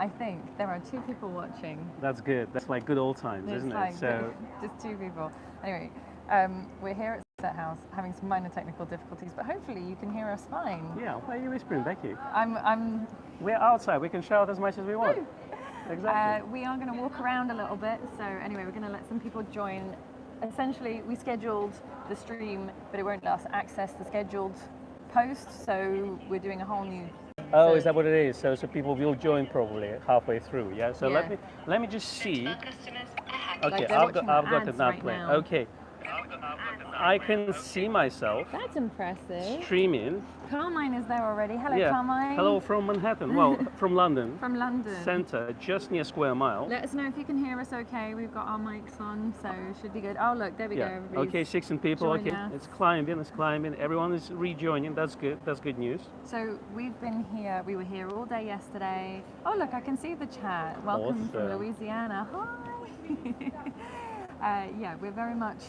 I think there are 2 people watching. That's good. That's like good old times, isn't Like it? So just 2 people. Anyway, we're here at Somerset House having some minor technical difficulties, but hopefully you can hear us fine. yeah, why are you whispering, Becky? I'm We're outside. We can shout as much as we want. Exactly. we are going to walk around a little bit. So anyway, we're going to let some people join. Essentially, we scheduled the stream, but it won't let us access the scheduled post. So we're doing a whole new. Oh, is that what it is? So people will join probably halfway through. Yeah. So Yeah. let me just see. Okay, they're I've got watching that ads now right playing. now. Okay. I can see myself That's impressive. streaming. Carmine is there already. Hello, Yeah. Carmine. Hello from Manhattan. Well, from London. From London. Centre, just near Square Mile. Let us know if you can hear us okay. We've got our mics on, so it should be good. Oh, look, there we go. Yeah. Everybody's Okay, 16 people. joining Okay, us. it's climbing. Everyone is rejoining. That's good. That's good news. So we've been here, we were here all day yesterday. Oh, look, I can see the chat. Welcome from Awesome. Louisiana. Hi. Yeah, we're very much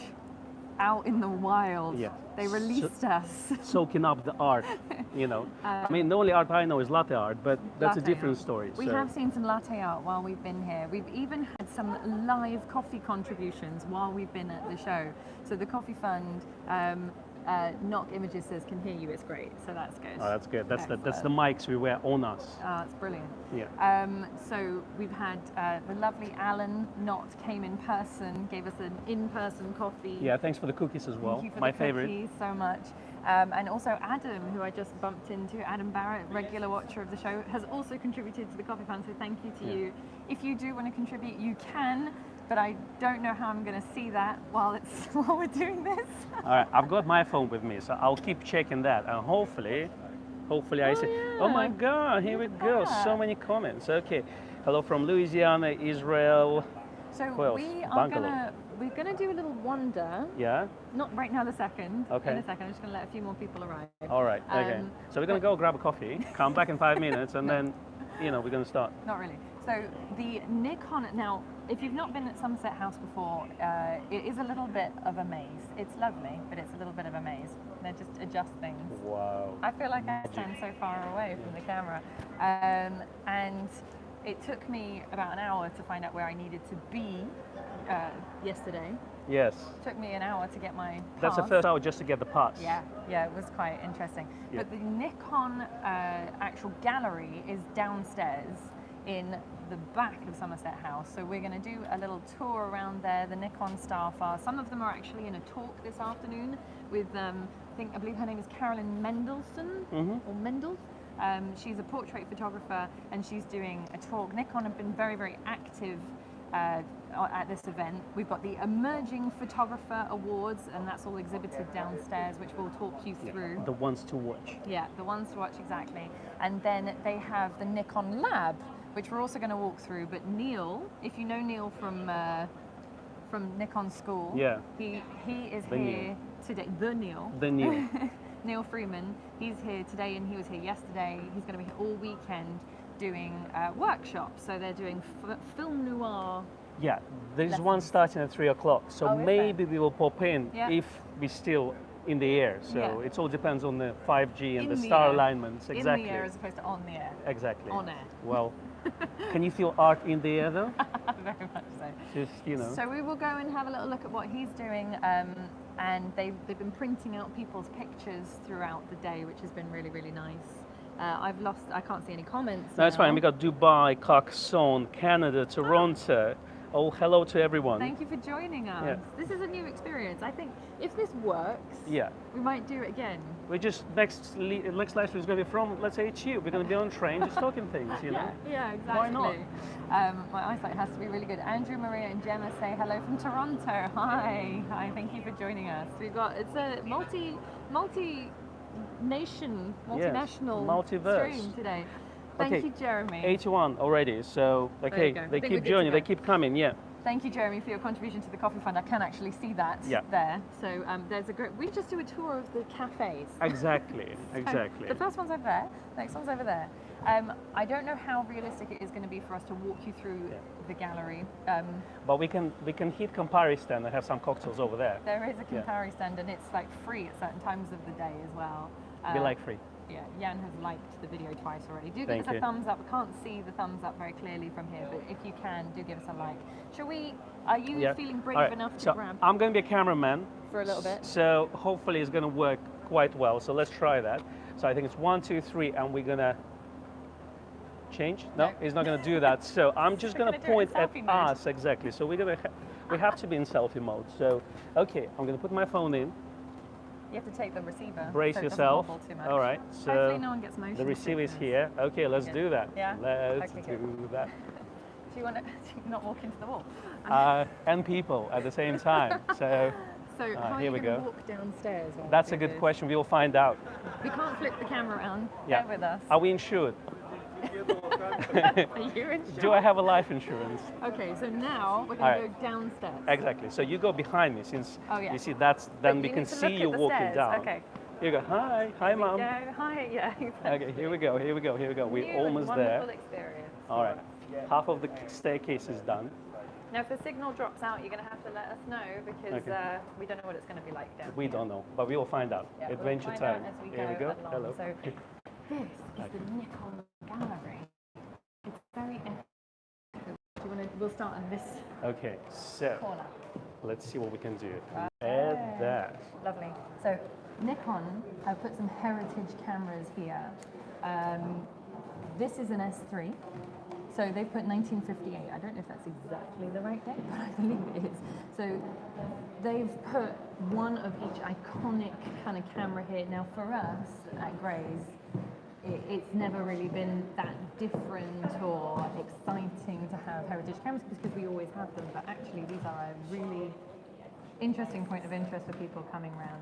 out in the wild. Yeah. They released us. Soaking up the art, you know. I mean, the only art I know is latte art, but that's a Latte different art. story. We have seen some latte art while we've been here. We've even had some live coffee contributions while we've been at the show. So the Coffee Fund, Knock Images says can hear you. It's great. So that's good. Oh, that's good. That's the Excellent. mics we wear on us. It's brilliant. Yeah. So we've had the lovely Alan Knott came in person, gave us an in-person coffee. Yeah. Thanks for the cookies as well. Thank you for My the favorite. cookies so much. And also Adam, who I just bumped into, Adam Barrett, regular watcher of the show, has also contributed to the Coffee Fund, so thank you to you. If you do want to contribute, you can, but I don't know how I'm going to see that while we're doing this. All right. I've got my phone with me, so I'll keep checking that, and hopefully I see. Yeah. Oh my God! Here we go. that. So many comments. Okay. Hello from Louisiana, Israel. So Who else? we're gonna do a little wander. Yeah. Not right now, the second. Okay. In a second, I'm just gonna let a few more people arrive. All right. Okay. So we're gonna go grab a coffee, come back in 5 minutes, and then, we're gonna start. Not really. So the Nikon, now, if you've not been at Somerset House before, it is a little bit of a maze. It's lovely, but it's a little bit of a maze. They just adjust things. Wow. I feel like I stand so far away from the camera. And it took me about an hour to find out where I needed to be yesterday. Yes. It took me an hour to get my pass. That's the first hour just to get the pass. Yeah, it was quite interesting. Yeah. But the Nikon actual gallery is downstairs in the back of Somerset House. So we're going to do a little tour around there. The Nikon staff are, some of them are actually in a talk this afternoon with, I believe her name is Carolyn Mendelsohn, or Mendel. She's a portrait photographer and she's doing a talk. Nikon have been very, very active at this event. We've got the Emerging Photographer Awards, and that's all exhibited downstairs, which we'll talk you through. The ones to watch. Yeah, the ones to watch, exactly. And then they have the Nikon Lab, which we're also going to walk through. But Neil, if you know Neil from Nikon School, he is here today. The Neil. Neil Freeman. He's here today, and he was here yesterday. He's going to be here all weekend doing workshops. So they're doing film noir. Yeah, there's lessons. one starting at 3 o'clock. So maybe we will pop in if we're still in the air. So it all depends on the 5G and the star alignments. Exactly. In the air as opposed to on the air. Exactly. On air. Well, can you feel art in the air though? Very much so. Just, So we will go and have a little look at what he's doing. And they've been printing out people's pictures throughout the day, which has been really, really nice. I can't see any comments. No, it's fine. We got Dubai, Carcassonne, Canada, Toronto. Oh, hello to everyone. Thank you for joining us. Yeah. This is a new experience. I think if this works, we might do it again. We're just next live stream is going to be from, let's say, HU. We're going to be on train, just talking things, you know. Yeah, exactly. Why not? My eyesight has to be really good. Andrew, Maria, and Gemma say hello from Toronto. Hi. Thank you for joining us. It's a multinational multiverse stream today. Thank you, Jeremy. 81 already, so they keep joining, they keep coming, Thank you, Jeremy, for your contribution to the Coffee Fund. I can actually see that there. So there's a great. We just do a tour of the cafes. Exactly. The first one's over there. Next one's over there. I don't know how realistic it is going to be for us to walk you through the gallery. But we can hit Campari stand and have some cocktails over there. There is a Campari stand, and it's like free at certain times of the day as well. We like free. Yeah, Jan has liked the video twice already. Do give us a thumbs up. I can't see the thumbs up very clearly from here, but if you can, do give us a like. Shall we, are you feeling brave enough to grab? I'm going to be a cameraman. For a little bit. So hopefully it's going to work quite well. So let's try that. So I think it's 1, 2, 3, and we're going to change? No, he's not going to do that. So I'm just going to point at us, exactly. So we're going to, we have to be in selfie mode. So, okay, I'm going to put my phone in. You have to take the receiver. Brace yourself. Too much. All right. So hopefully no one gets motion. The receiver is here. Okay, let's do that. Yeah. Let's do that. Do you want to not walk into the wall? And people at the same time. So how are here you we going go. to walk downstairs? That's a good question. We will find out. We can't flip the camera around. Yeah. Bear with us. Are we insured? Are you insured? Do I have a life insurance? Okay, so now we're going to go downstairs. Exactly. So you go behind me, since you see then we can see you walking down. Okay. You go, hi, mum. Hi, yeah. Exactly. Okay, here we go. We're almost there. Wonderful experience. All right. Half of the staircase is done. Now, if the signal drops out, you're going to have to let us know because we don't know what it's going to be like down We don't know, but we will find out. Yeah, Adventure we'll time. Out as we Here we go. along. Hello. So this is the Nikon gallery. It's very we'll start on this corner. Let's see what we can do. Right. Add that. Lovely. So Nikon have put some heritage cameras here. This is an S3. So they put 1958. I don't know if that's exactly the right date, but I believe it is. So they've put one of each iconic kind of camera here. Now for us at Gray's, it's never really been that different or exciting to have heritage cameras because we always have them, but actually these are a really interesting point of interest for people coming around.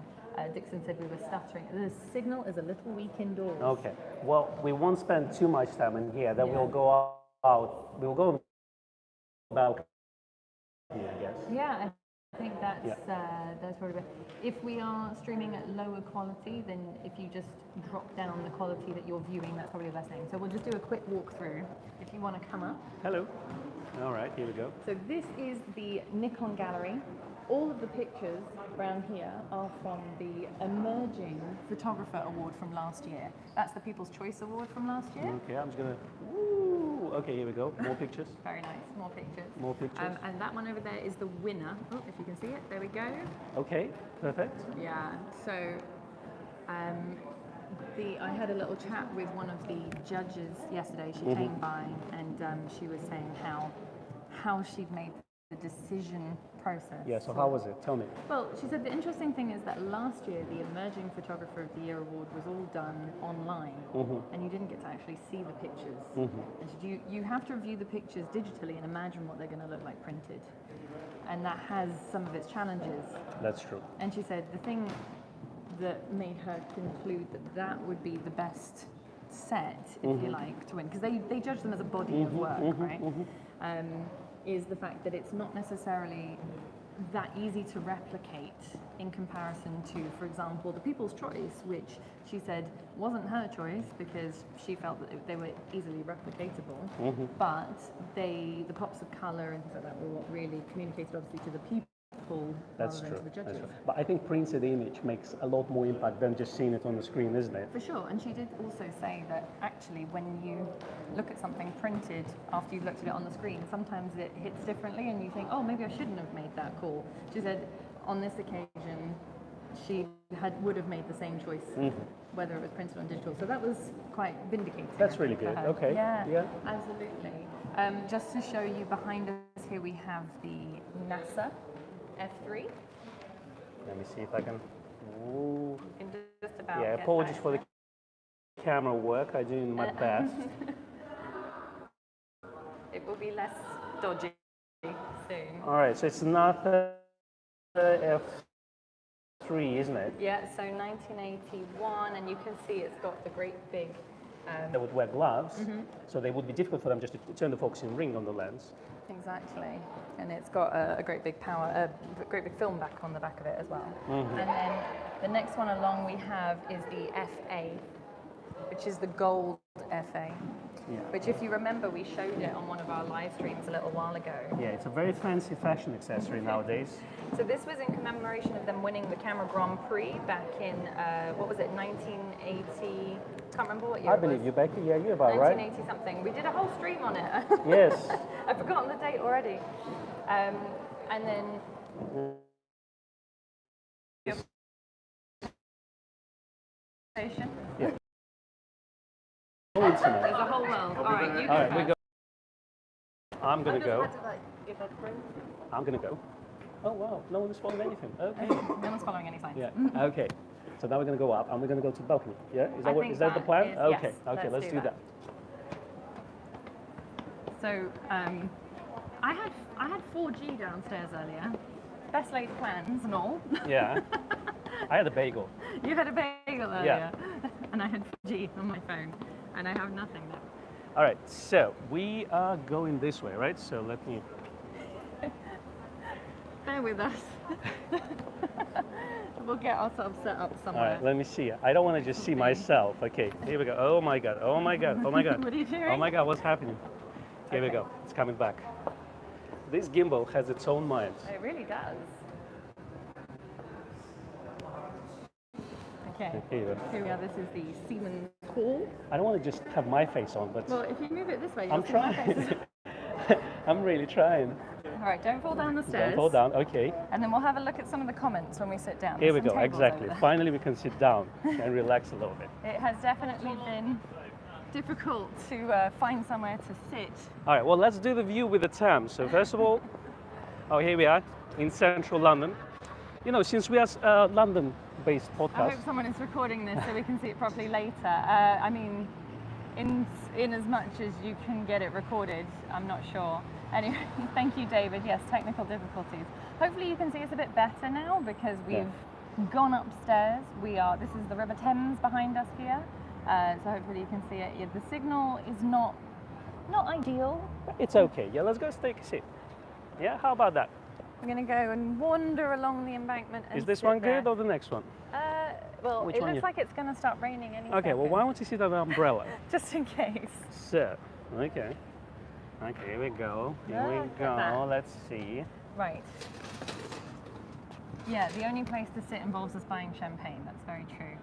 Dixon said we were stuttering. The signal is a little weak indoors. Okay. Well, we won't spend too much time in here. Then we'll go out. We'll go about here, I guess. Yeah, I think that's probably best. If we are streaming at lower quality, then if you just drop down the quality that you're viewing, that's probably the best thing. So we'll just do a quick walkthrough if you want to come up. Hello. All right, here we go. So this is the Nikon gallery. All of the pictures around here are from the Emerging Photographer Award from last year. That's the People's Choice Award from last year. Okay, I'm just going to... Woo! Okay, here we go. More pictures. Very nice. More pictures. More pictures. And that one over there is the winner. Oh, if you can see it. There we go. Okay, perfect. Yeah. So I had a little chat with one of the judges yesterday. She came by and she was saying how she'd made the decision process. Yeah, so how was it? Tell me. Well, she said the interesting thing is that last year the Emerging Photographer of the Year award was all done online and you didn't get to actually see the pictures. And you have to review the pictures digitally and imagine what they're going to look like printed. And that has some of its challenges. That's true. And she said the thing that made her conclude that would be the best set, if you like, to win, because they judge them as a body of work, right? Is the fact that it's not necessarily that easy to replicate in comparison to, for example, the People's Choice, which she said wasn't her choice because she felt that they were easily replicatable, but the pops of colour and things like that were what really communicated obviously to the people. That's true. To the judges. That's true. But I think printed image makes a lot more impact than just seeing it on the screen, isn't it? For sure. And she did also say that actually when you look at something printed after you've looked at it on the screen, sometimes it hits differently and you think, oh, maybe I shouldn't have made that call. She said on this occasion she would have made the same choice whether it was printed or digital. So that was quite vindicating. That's really good. Okay. Yeah, absolutely. Just to show you behind us here we have the NASA F3. Let me see if I can. Ooh. You can just about apologies for the camera work. I'm doing my best. It will be less dodgy soon. All right, so it's not the F3, isn't it? Yeah, so 1981, and you can see it's got the great big. They would wear gloves, so they would be difficult for them just to turn the focusing ring on the lens. Exactly, and it's got a great big great big film back on the back of it as well. And then the next one along we have is the FA, which is the gold FA. Yeah. which if you remember, we showed it on one of our live streams a little while ago. Yeah, it's a very fancy fashion accessory nowadays. So this was in commemoration of them winning the Camera Grand Prix back in, what was it, 1980? Can't remember what year I believe you, Becky. Yeah, you're about right. 1980 something. We did a whole stream on it. Yes. I've forgotten the date already. And then... Yeah. There's a whole world. All right, you go. All right, we first. go. I'm gonna go. Had to, like, give her the broom. I'm gonna go. Oh wow, no one is following anything. Okay. No one's following any signs. Yeah. Okay. So now we're gonna go up and we're gonna go to the balcony. Yeah. Is I that think is that the plan? is- Okay. yes, Okay. Let's do that. So I had 4G downstairs earlier. Best laid plans and all. Yeah. I had a bagel. You had a bagel earlier. Yeah. And I had 4G on my phone. And I have nothing now. All right. So we are going this way, right? So let me. Bear with us. We'll get ourselves set up All somewhere. right. Let me see. I don't want to just see myself. Okay. Here we go. Oh my god. Oh my god. Oh my god. What are you doing? Oh my god. What's happening? Here we Okay. go. It's coming back. This gimbal has its own mind. It really does. Okay. Here you go. Here we are. This is the Siemens Hall. I don't want to just have my face on, but Well, if you move it this way, you'll I'm see my face. trying. I'm really trying. All right, don't fall down the stairs. Don't fall down. Okay. And then we'll have a look at some of the comments when we sit down. Here we There's go. some tables Exactly. over there. Finally, we can sit down and relax a little bit. It has definitely been difficult to find somewhere to sit. All right. Well, let's do the view with the Thames. So first of all, oh, here we are in central London. You know, since we are a London-based I podcast. hope someone is recording this so we can see it properly later. I mean, in as much as you can get it recorded, I'm not sure. Anyway, thank you, David. Yes, technical difficulties. Hopefully you can see us a bit better now because we've gone upstairs. This is the River Thames behind us here. So hopefully you can see it. Yeah, the signal is not ideal. It's okay. Yeah, let's go take a seat. Yeah, how about that? We're going to go and wander along the embankment. And Is this sit one good there. or the next one? Well, Which it one looks like it's going to start raining any Okay, well, second. why don't you sit on the umbrella? Just in case. So, okay. Okay, here we go. Here Look we at go. that. Let's see. Right. Yeah, the only place to sit involves us buying champagne. That's very true.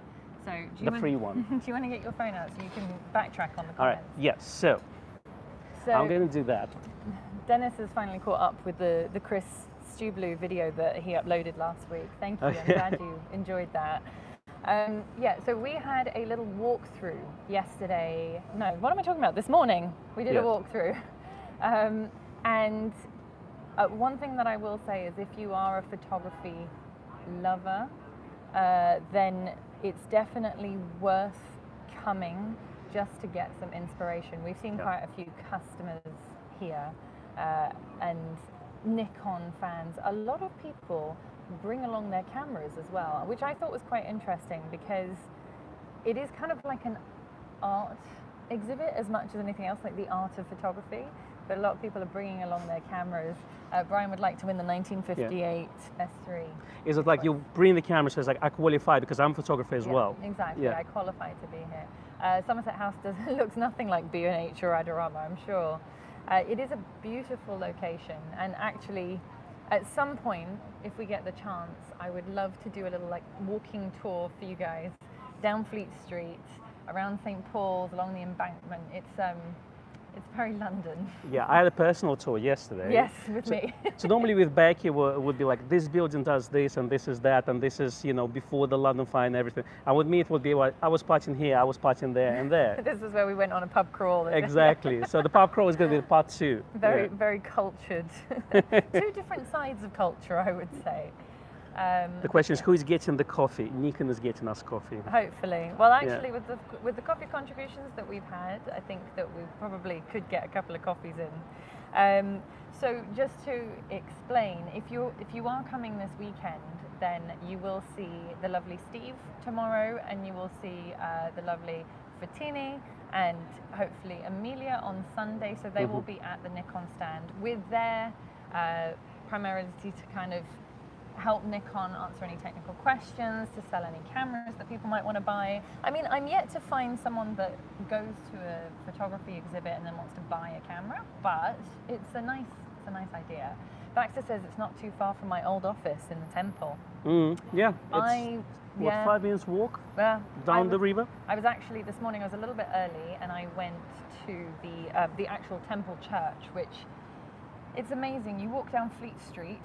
So, do you The free one. Do you want to get your phone out so you can backtrack on the comments? All right. Yes. So I'm going to do that. Dennis has finally caught up with the Chris Tasiopoulou video that he uploaded last week. Thank you. I'm glad you enjoyed that. Yeah, so we had a little walkthrough yesterday. No, what am I talking about? This morning we did a Yes. walkthrough. And one thing that I will say is if you are a photography lover, then it's definitely worth coming just to get some inspiration. We've seen quite a few customers here and Nikon fans. A lot of people bring along their cameras as well, which I thought was quite interesting because it is kind of like an art exhibit as much as anything else, like the art of photography. But a lot of people are bringing along their cameras. Brian would like to win the 1958 S3. Is it like you bring the camera, so it's like I qualify because I'm a photographer as well? Exactly, Yeah. I qualify to be here. Somerset House looks nothing like B&H or Adorama, I'm sure. It is a beautiful location, and actually, at some point, if we get the chance, I would love to do a little like walking tour for you guys down Fleet Street, around St. Paul's, along the embankment. It's very London. Yeah, I had a personal tour yesterday. Yes, with me. So normally with Becky would be like, this building does this and this is that and this is, you know, before the London Fire and everything. And with me it would be like, I was partying here, I was partying there and there. This is where we went on a pub crawl. Exactly. So the pub crawl is going to be part 2. Very, Yeah. very cultured. Two different sides of culture, I would say. The question is, who is getting the coffee? Nikon is getting us coffee. Hopefully. Well, actually, with the coffee contributions that we've had, I think that we probably could get a couple of coffees in. So just to explain, if you are coming this weekend, then you will see the lovely Steve tomorrow, and you will see the lovely Foteini and hopefully Amelia on Sunday. So they will be at the Nikon stand with their primarily to kind of help Nikon answer any technical questions, to sell any cameras that people might want to buy. I mean, I'm yet to find someone that goes to a photography exhibit and then wants to buy a camera, but it's a nice idea. Baxter says it's not too far from my old office in the Temple. Yeah, it's 5 minutes walk down the river? I was actually, this morning I was a little bit early and I went to the actual Temple Church, which, it's amazing. You walk down Fleet Street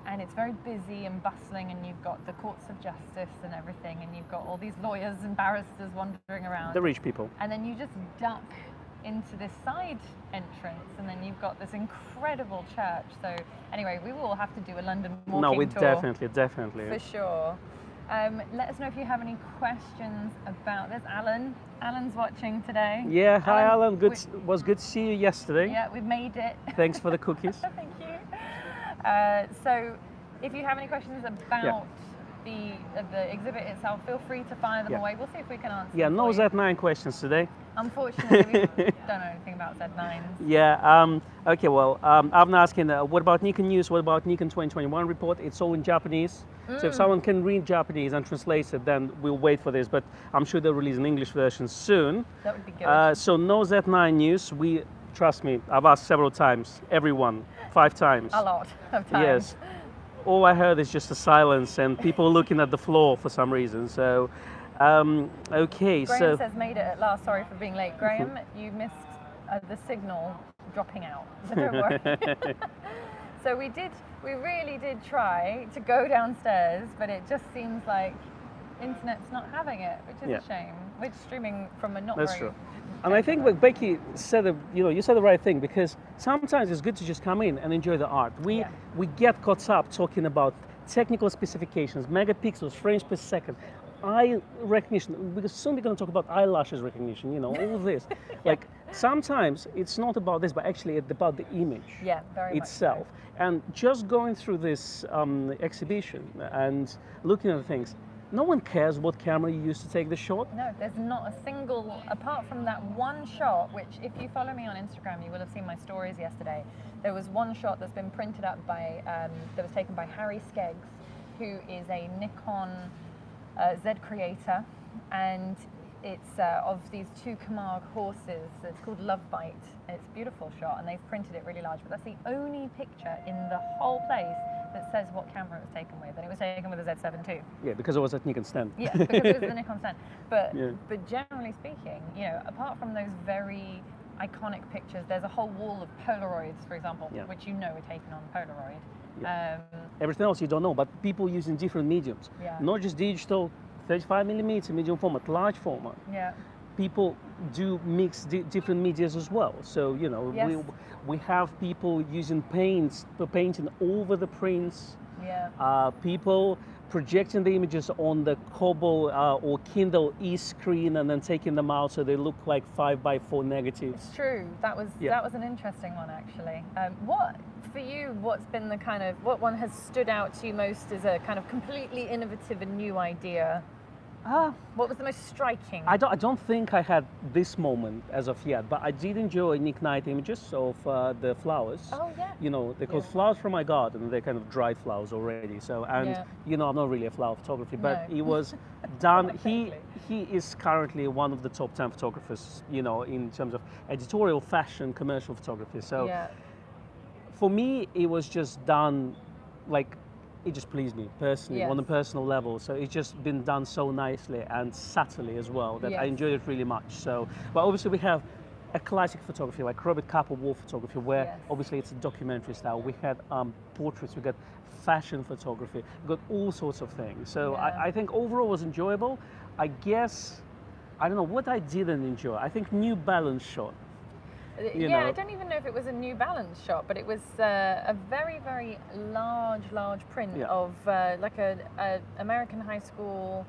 and it's very busy and bustling, and you've got the courts of justice and everything, and you've got all these lawyers and barristers wandering around. The rich people. And then you just duck into this side entrance, and then you've got this incredible church. So anyway, we will have to do a London walking tour. No, we tour. definitely. For sure. Let us know if you have any questions about this. Alan's watching today. Yeah, hi Alan. Was good to see you yesterday. Yeah, we've made it. Thanks for the cookies. Thank you. So if you have any questions about the exhibit itself, feel free to fire them away. We'll see if we can answer them. No Z9 questions today. Unfortunately, we don't know anything about Z9s. Yeah, okay, well, I'm asking, what about Nikon news? What about Nikon 2021 report? It's all in Japanese. So if someone can read Japanese and translate it, then we'll wait for this. But I'm sure they'll release an English version soon. That would be good. So no Z9 news. Trust me, I've asked several times. Everyone, 5 times. A lot of times. Yes. All I heard is just a silence and people looking at the floor for some reason. So, okay. Graham says, made it at last. Sorry for being late. Graham, you missed the signal dropping out. So don't worry. So we really did try to go downstairs, but it just seems like internet's not having it, which is a shame. We're streaming from a not That's very... true. And I think what Becky said, you said the right thing, because sometimes it's good to just come in and enjoy the art. We get caught up talking about technical specifications, megapixels, frames per second, eye recognition. We're soon going to talk about eyelashes recognition, all of this. Like, sometimes it's not about this, but actually it's about the image itself. Much so. And just going through this exhibition and looking at things, no one cares what camera you use to take the shot. No, there's not a single, apart from that one shot, which if you follow me on Instagram, you will have seen my stories yesterday. There was one shot that's been printed up by, that was taken by Harry Skeggs, who is a Nikon Z creator, and it's of these 2 Camargue horses. It's called Love Bite. It's a beautiful shot, and they've printed it really large, but that's the only picture in the whole place that says what camera it was taken with, and it was taken with a Z7 II. Yeah, because it was at Nikon stand. Yeah, because it was the Nikon stand. But generally speaking, apart from those very iconic pictures, there's a whole wall of Polaroids, for example, which were taken on Polaroid. Yeah. Everything else you don't know, but people using different mediums, not just digital, 35mm medium format, large format. Yeah. People do mix different medias as well. So we have people using painting over the prints. Yeah. People projecting the images on the Kobo or Kindle e-screen and then taking them out so they look like 5x4 negatives. It's true. That was an interesting one, actually. What's been the kind of, what one has stood out to you most as a kind of completely innovative and new idea? What was the most striking? I don't think I had this moment as of yet, but I did enjoy Nick Knight images of the flowers. Oh yeah. They're called flowers from my garden. They're kind of dried flowers already. So I'm not really a flower photographer, but it was done. He is currently one of the top 10 photographers, in terms of editorial, fashion, commercial photography. So for me, it was just done like. It just pleased me personally on a personal level. So it's just been done so nicely and subtly as well that I enjoyed it really much. So, but obviously we have a classic photography like Robert Capa wall photography, where obviously it's a documentary style. We had portraits, we got fashion photography, we got all sorts of things. So I think overall was enjoyable. I guess, I don't know what I didn't enjoy. I think New Balance shot. I don't even know if it was a New Balance shot, but it was a very, very large print of like a American high school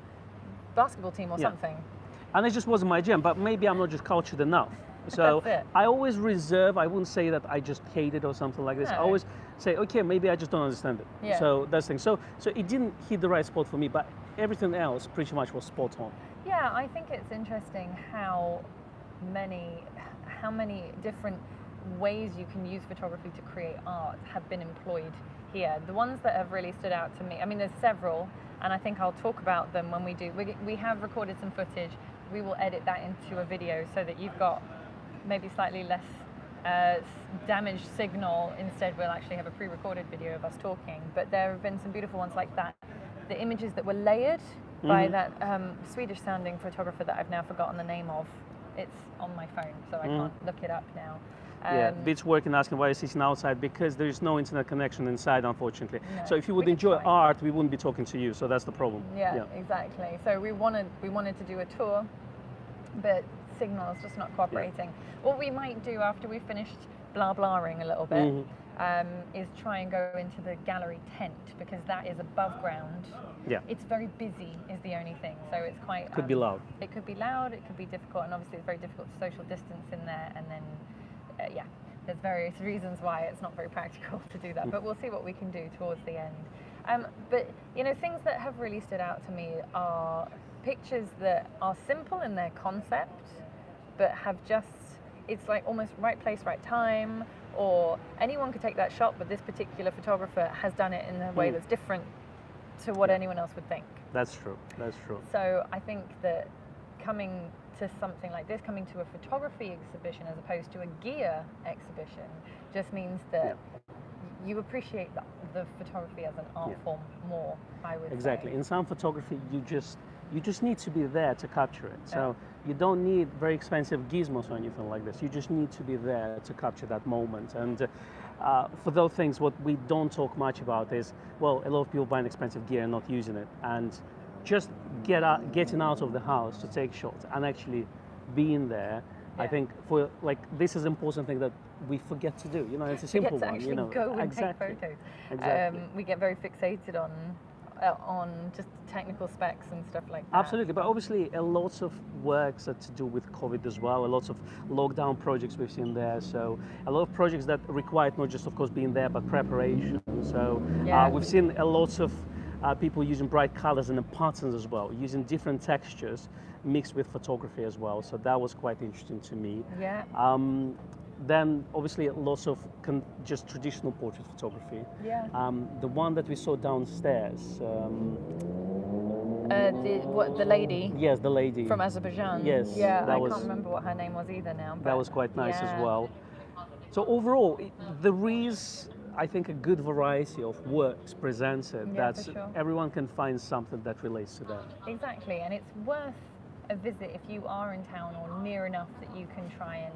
basketball team or something. And it just wasn't my jam, but maybe I'm not just cultured enough. So I always reserve, I wouldn't say that I just hate it or something like this. I always say, okay, maybe I just don't understand it. Yeah. So that's the thing. So it didn't hit the right spot for me, but everything else pretty much was spot on. Yeah, I think it's interesting how many different ways you can use photography to create art have been employed here. The ones that have really stood out to me, I mean, there's several, and I think I'll talk about them when we do. We have recorded some footage. We will edit that into a video so that you've got maybe slightly less damaged signal. Instead, we'll actually have a pre-recorded video of us talking. But there have been some beautiful ones like that. The images that were layered by that Swedish-sounding photographer that I've now forgotten the name of. It's on my phone, so I can't look it up now. Yeah, Bit's working asking why you're sitting outside, because there is no internet connection inside, unfortunately. No, so if you would enjoy art, we wouldn't be talking to you, so that's the problem. Yeah, exactly. So we wanted to do a tour, but signal is just not cooperating. Yeah. What we might do after we've finished blah-blahing a little bit is try and go into the gallery tent, because that is above ground. Yeah. It's very busy is the only thing, so it's quite... Could be loud. It could be loud, it could be difficult, and obviously it's very difficult to social distance in there, and then there's various reasons why it's not very practical to do that, but we'll see what we can do towards the end. But you know, things that have really stood out to me are pictures that are simple in their concept, but have just, it's like almost right place, right time, or anyone could take that shot, but this particular photographer has done it in a way that's different to what anyone else would think. That's true, that's true. So I think that coming to something like this, coming to a photography exhibition as opposed to a gear exhibition, just means that you appreciate the photography as an art form more, I would Exactly. say. In some photography, you just need to be there to capture it. So you don't need very expensive gizmos or anything like this. You just need to be there to capture that moment. And for those things, what we don't talk much about is, well, a lot of people buying expensive gear and not using it. And just getting out of the house to take shots and actually being there, I think for this is an important thing that we forget to do. You know, it's a simple one. Actually you know, go and take photos. Exactly. We get very fixated on just technical specs and stuff like that. Absolutely, but obviously a lot of works are to do with COVID as well. A lot of lockdown projects we've seen there. So a lot of projects that required not just, of course, being there, but preparation. So we've seen a lot of people using bright colors and patterns as well, using different textures mixed with photography as well. So that was quite interesting to me. Yeah. Then obviously lots of just traditional portrait photography. Yeah. The one that we saw downstairs. The lady? Yes, the lady. From Azerbaijan? Yes. Yeah, I can't remember what her name was either now. But that was quite nice as well. So overall, there is, I think, a good variety of works presented that everyone can find something that relates to them. Exactly, and it's worth a visit if you are in town or near enough that you can try and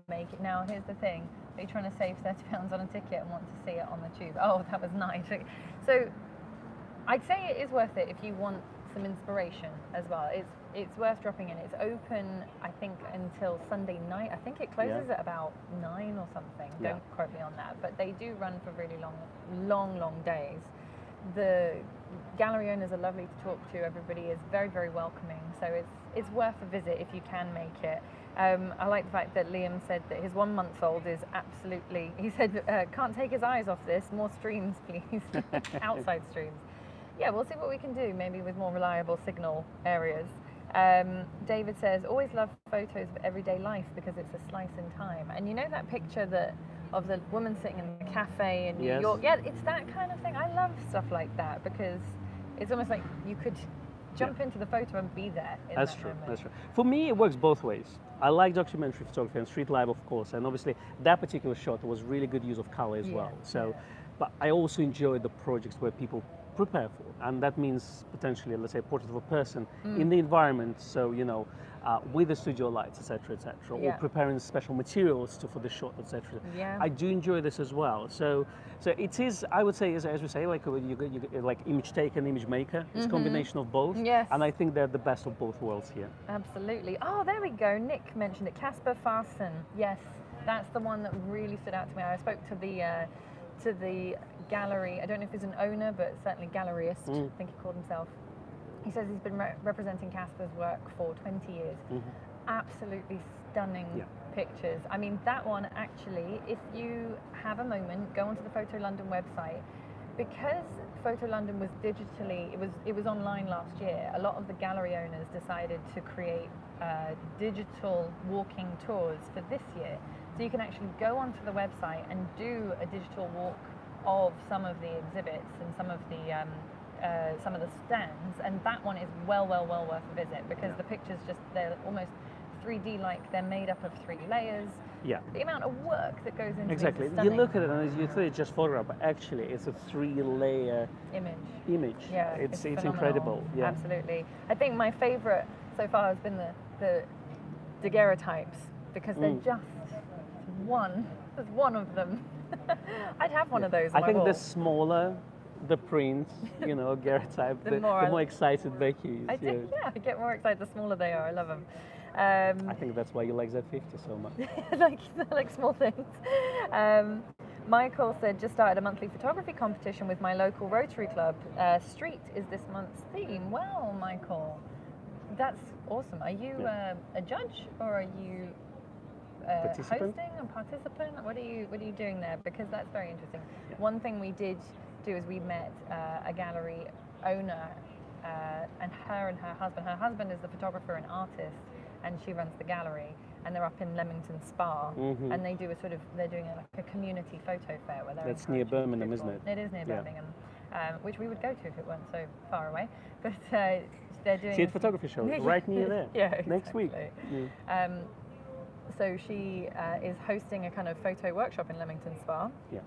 make it. Now, here's the thing: are you trying to save £30 on a ticket and want to see it on the tube? Oh, that was nice. So, I'd say it is worth it if you want some inspiration as well. It's worth dropping in. It's open, I think, until Sunday night. I think it closes at about 9 or something. Don't quote me on that, but they do run for really long days. The gallery owners are lovely to talk to. Everybody is very, very welcoming. So it's worth a visit if you can make it. I like the fact that Liam said that his 1-month-old is absolutely, he said, can't take his eyes off this. More streams, please. Outside streams. Yeah, we'll see what we can do, maybe with more reliable signal areas. David says, always love photos of everyday life because it's a slice in time. And you know that picture of the woman sitting in the cafe in New York? Yeah, it's that kind of thing. I love stuff like that because it's almost like you could jump into the photo and be there in That's that true, moment. that's true. For me, it works both ways. I like documentary photography and street life, of course, and obviously that particular shot was really good use of color as well. So, but I also enjoy the projects where people prepare for, and that means potentially, let's say, a portrait of a person in the environment. So with the studio lights, etc., or preparing special materials for the shot, etc. I do enjoy this as well. So it is, I would say, as we say, like you like image taker and image maker. It's a combination of both. Yes. And I think they're the best of both worlds here. Absolutely. Oh, there we go. Nick mentioned it. Casper Farson. Yes, that's the one that really stood out to me. I spoke to the gallery. I don't know if he's an owner, but certainly galleryist. I think he called himself. He says he's been representing Casper's work for 20 years. Absolutely stunning pictures. I mean, that one actually, if you have a moment, go onto the Photo London website. Because Photo London was digitally, it was online last year, a lot of the gallery owners decided to create digital walking tours for this year. So you can actually go onto the website and do a digital walk of some of the exhibits and some of the stands, and that one is well worth a visit, because the pictures they're almost 3D like. They're made up of 3 layers. Yeah. The amount of work that goes into exactly. it is You look at it and you think it's just photograph, but actually it's a 3-layer image. Yeah, it's phenomenal. Incredible. Yeah. Absolutely. I think my favorite so far has been the daguerreotypes, because they're just there's one of them. I'd have one of those. I think wall. the smaller the print, daguerreotype, the more excited Becky is. I do, I get more excited the smaller they are. I love them. I think that's why you like Z50 so much. like small things. Michael said, just started a monthly photography competition with my local Rotary Club. Street is this month's theme. Wow, Michael, that's awesome. Are you a judge, or are you hosting a participant? What are you doing there? Because that's very interesting. Yeah. One thing we did do is we met a gallery owner and her husband. Her husband is the photographer and artist, and she runs the gallery, and they're up in Leamington Spa, and they do they're doing a community photo fair where they're That's near Birmingham, isn't it? It is near Birmingham, which we would go to if it weren't so far away. But they're doing See a photography show right near there. Exactly. Next week. So she is hosting a kind of photo workshop in Leamington Spa. Yeah.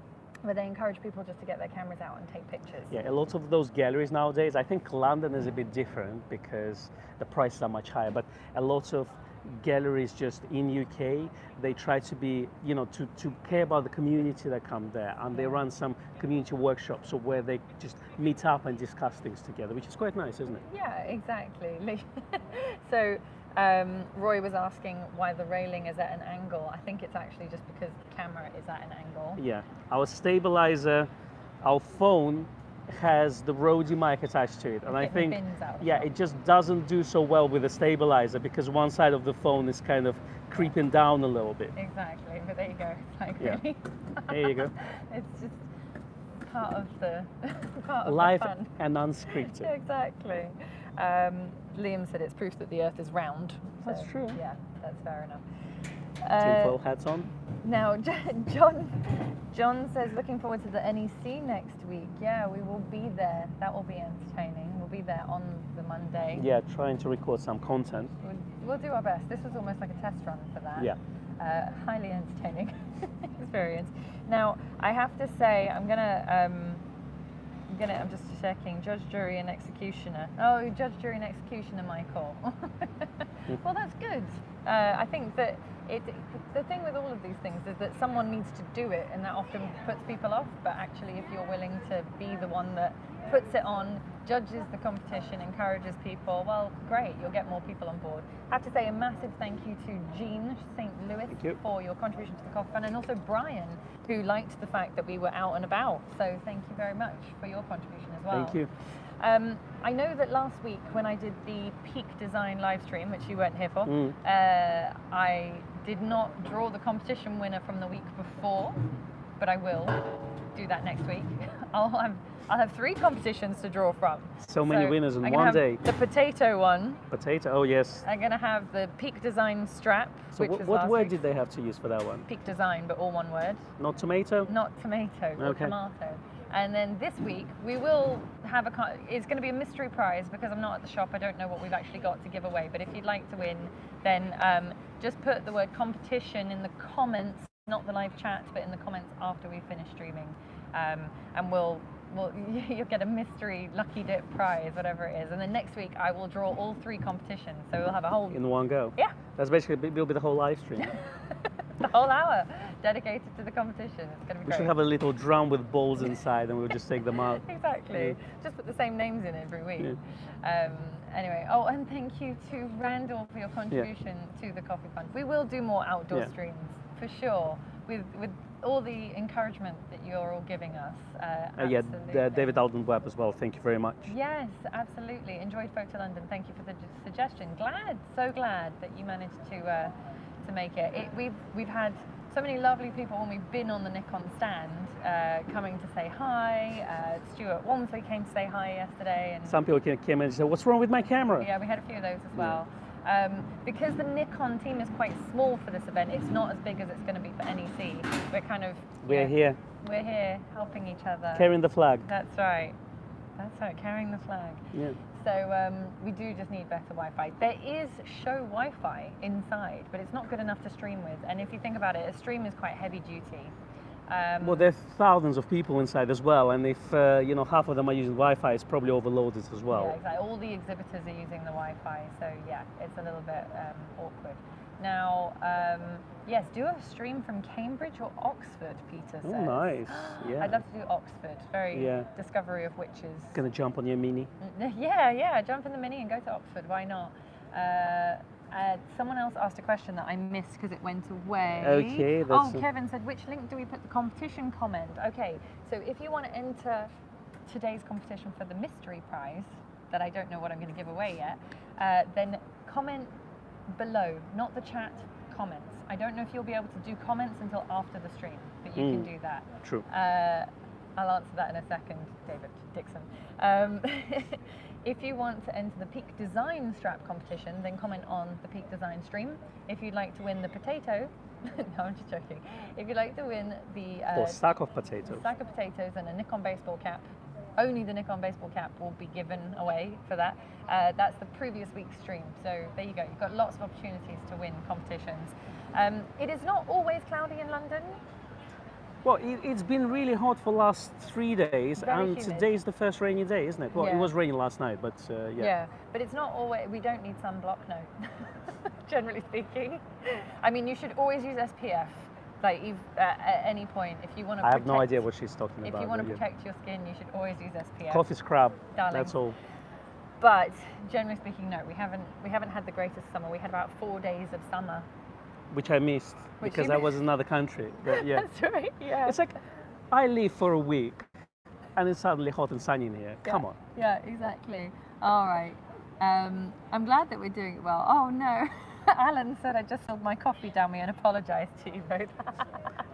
Where they encourage people just to get their cameras out and take pictures. Yeah, a lot of those galleries nowadays, I think London is a bit different because the prices are much higher, but a lot of galleries just in UK, they try to be, to care about the community that come there, and they run some community workshops where they just meet up and discuss things together, which is quite nice, isn't it? Yeah, exactly. So Roy was asking why the railing is at an angle. I think it's actually just because the camera is at an angle. Yeah, our stabilizer, our phone has the Rode mic attached to it, and I think it just doesn't do so well with the stabilizer because one side of the phone is kind of creeping down a little bit. Exactly, but there you go. Really. There you go. It's just part of the live the fun. And unscripted. Exactly. Liam said it's proof that the Earth is round. So, that's true. Yeah, that's fair enough. Tinfoil hats on. Now, John says, looking forward to the NEC next week. Yeah, we will be there. That will be entertaining. We'll be there on the Monday. Yeah, trying to record some content. We'll do our best. This was almost like a test run for that. Yeah. Highly entertaining experience. Now, I have to say, I'm just checking. Judge, jury, and executioner. Oh, judge, jury, and executioner, Michael. Well, that's good. I think that the thing with all of these things is that someone needs to do it, and that often puts people off. But actually, if you're willing to be the one that puts it on, judges the competition, encourages people, well, great, you'll get more people on board. I have to say a massive thank you to Jean St. Louis for your contribution to the Coffee Fund, and also Brian, who liked the fact that we were out and about. So thank you very much for your contribution as well. Thank you. I know that last week when I did the Peak Design live stream, which you weren't here for, I did not draw the competition winner from the week before, but I will do that next week. I'll have 3 competitions to draw from. So many winners in one day. The potato one. Potato, oh yes. I'm going to have the Peak Design strap. So what word did they have to use for that one? Peak Design, but all one word. Not tomato? Not tomato, or tomato. And then this week we will have it's going to be a mystery prize because I'm not at the shop. I don't know what we've actually got to give away. But if you'd like to win, then just put the word competition in the comments, not the live chat, but in the comments after we finish streaming, and you'll get a mystery lucky dip prize, whatever it is. And then next week I will draw all 3 competitions, so we'll have a whole in one go. Yeah. That's basically will be the whole live stream. The whole hour dedicated to the competition. It's going to be great. We should have a little drum with balls inside, and we'll just take them out. Exactly. Yeah. Just put the same names in every week. Yeah. Anyway, and thank you to Randall for your contribution to the Coffee Fund. We will do more outdoor streams for sure, with all the encouragement that you're all giving us. David Alden Webb as well. Thank you very much. Yes, absolutely. Enjoyed Photo London. Thank you for the suggestion. So glad that you managed to make it. We've had so many lovely people when we've been on the Nikon stand coming to say hi. Stuart Walmsley came to say hi yesterday. And some people came in and said, "What's wrong with my camera?" Yeah, we had a few of those as well. Because the Nikon team is quite small for this event, it's not as big as it's going to be for NEC. We're kind of... We're here. We're here helping each other. Carrying the flag. That's right. That's right, carrying the flag. Yeah. So we do just need better Wi-Fi. There is show Wi-Fi inside, but it's not good enough to stream with. And if you think about it, a stream is quite heavy duty. Well, there's thousands of people inside as well, and if half of them are using Wi-Fi, it's probably overloaded as well. Yeah, exactly. All the exhibitors are using the Wi-Fi, so yeah, it's a little bit awkward. Now, yes, do a stream from Cambridge or Oxford, Peter says. Oh, nice. Yeah. I'd love to do Oxford. Very discovery of witches. Gonna jump on your Mini? Yeah, jump in the Mini and go to Oxford. Why not? Someone else asked a question that I missed because it went away. Okay. Kevin said, which link do we put the competition comment? Okay, so if you want to enter today's competition for the mystery prize, that I don't know what I'm going to give away yet, then comment below, not the chat, comments. I don't know if you'll be able to do comments until after the stream, but you can do that. True. I'll answer that in a second, David Dixon. If you want to enter the Peak Design strap competition, then comment on the Peak Design stream. If you'd like to win the potato, no, I'm just joking. If you'd like to win the sack of potatoes. Sack of potatoes and a Nikon baseball cap, only the Nikon baseball cap will be given away for that. That's the previous week's stream. So there you go. You've got lots of opportunities to win competitions. It is not always cloudy in London. Well, it's been really hot for the last 3 days, Very and humid. today's the first rainy day, isn't it? Well, Yeah. it was raining last night, but Yeah, but it's not always, we don't need sunblock, no, generally speaking. I mean, you should always use SPF, like at any point, if you want to I have no idea what she's talking about. If you want to protect your skin, you should always use SPF. Coffee scrub, Darling. that's all. But generally speaking, no, we haven't had the greatest summer. We had about 4 days of summer. Which I missed, because I was in another country. But yeah. That's right, yeah. It's like, I leave for a week, and it's suddenly hot and sunny in here. Come on. Yeah, exactly. All right. I'm glad that we're doing it well. Oh no, Alan said I just spilled my coffee down me and apologised to you both.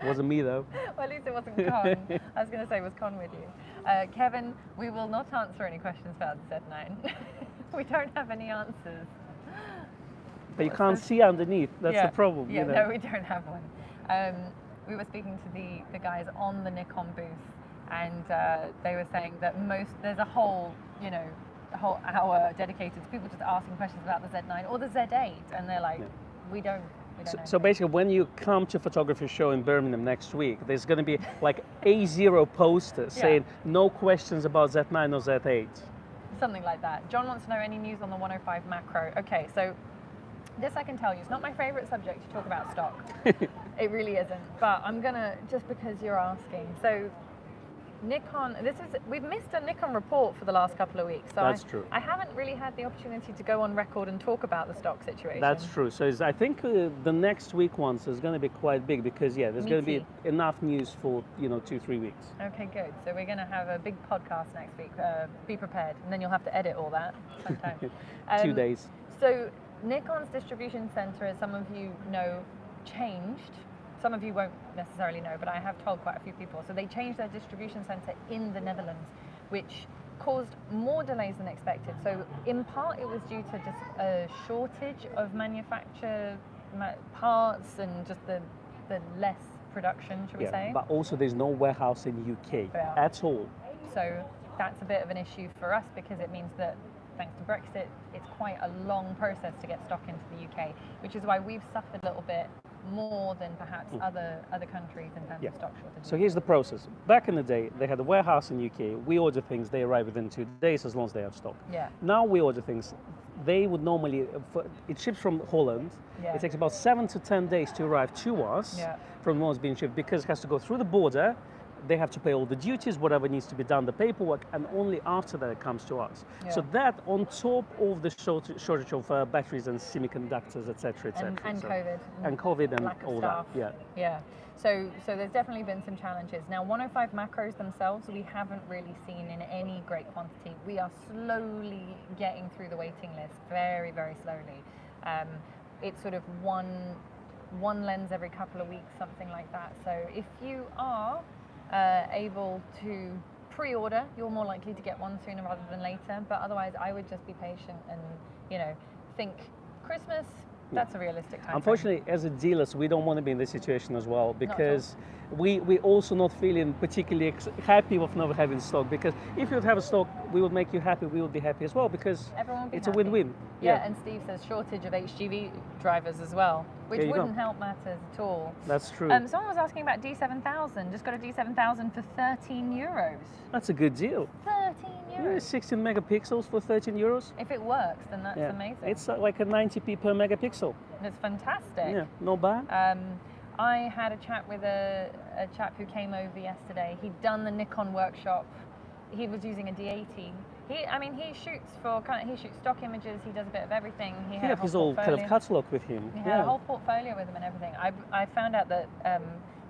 Wasn't me though. Well, at least it wasn't Con. I was going to say it was Con with you. Kevin, we will not answer any questions about the Z9. We don't have any answers. But you can't see underneath. That's the problem. Yeah, you know? no, we don't have one. We were speaking to the guys on the Nikon booth, and they were saying that there's a whole hour dedicated to people just asking questions about the Z9 or the Z8, and they're like, we don't know. So basically, when you come to photography show in Birmingham next week, there's going to be like A0 posters saying no questions about Z9 or Z8. Something like that. John wants to know any news on the 105 macro. Okay, so this I can tell you, it's not my favourite subject to talk about stock. It really isn't. But I'm gonna, just because you're asking. So Nikon, we've missed a Nikon report for the last couple of weeks. So That's true. I haven't really had the opportunity to go on record and talk about the stock situation. That's true. So I think the next week ones is going to be quite big because there's going to be enough news for 2-3 weeks. Okay, good. So we're going to have a big podcast next week. Be prepared, and then you'll have to edit all that sometime. 2 days. So Nikon's distribution center, as some of you know, changed. Some of you won't necessarily know, but I have told quite a few people. So they changed their distribution center in the Netherlands, which caused more delays than expected. So in part, it was due to just a shortage of manufacture parts and just the less production, should we say? But also there's no warehouse in the UK at all. So that's a bit of an issue for us because it means that thanks to Brexit, it's quite a long process to get stock into the UK, which is why we've suffered a little bit more than perhaps other countries in terms of stock shortages. So here's the process. Back in the day, they had a warehouse in the UK. We order things, they arrive within 2 days as long as they have stock. Yeah. Now we order things. They would normally, it ships from Holland. Yeah. It takes about 7 to 10 days to arrive to us from when it's being shipped because it has to go through the border. They have to pay all the duties, whatever needs to be done, the paperwork, and only after that it comes to us. Yeah. So that on top of the shortage of batteries and semiconductors, etc., etc. And COVID. And COVID and lack of all staff. that. Yeah. So there's definitely been some challenges. Now 105 macros themselves, we haven't really seen in any great quantity. We are slowly getting through the waiting list, very, very slowly. It's sort of one lens every couple of weeks, something like that. So if you are able to pre-order, you're more likely to get one sooner rather than later, but otherwise I would just be patient and think Christmas, that's a realistic time. Unfortunately, as a dealers, we don't want to be in this situation as well, because we also not feeling particularly happy with not having stock, because if you would have a stock, we would make you happy, we would be happy as well, because it's a win-win. Yeah, and Steve says shortage of HGV drivers as well, which wouldn't help matters at all. That's true. Someone was asking about D7000, just got a D7000 for €13. That's a good deal. 13 euros. Yeah, 16 megapixels for 13 euros. If it works, then that's amazing. It's like a 90p per megapixel. It's fantastic. Yeah, not bad. I had a chat with a chap who came over yesterday. He'd done the Nikon workshop. He was using a D80. He shoots stock images. He does a bit of everything. He had his whole kind of catalog with him. He had a whole portfolio with him and everything. I found out that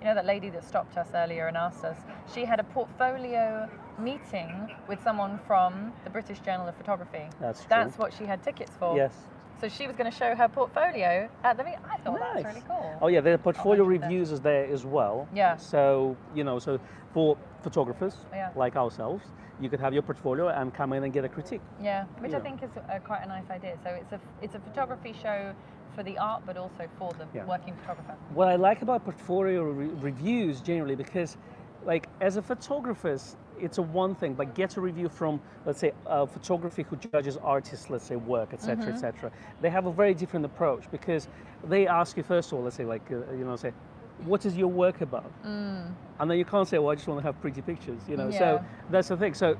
that lady that stopped us earlier and asked us, she had a portfolio meeting with someone from the British Journal of Photography. That's true. That's what she had tickets for. Yes. So she was going to show her portfolio at the meeting. I thought that's really cool. Oh yeah, the portfolio reviews is there as well. Yeah. So so for photographers like ourselves, you could have your portfolio and come in and get a critique. Yeah, which I think is quite a nice idea. So it's a photography show for the art, but also for the working photographer. What I like about portfolio reviews generally, because like as a photographer, it's a one thing, but get a review from, let's say, a photographer who judges artists, let's say, work, etc., etc. They have a very different approach, because they ask you first of all, let's say, like, say, what is your work about? And then you can't say, well, I just want to have pretty pictures, So that's the thing. So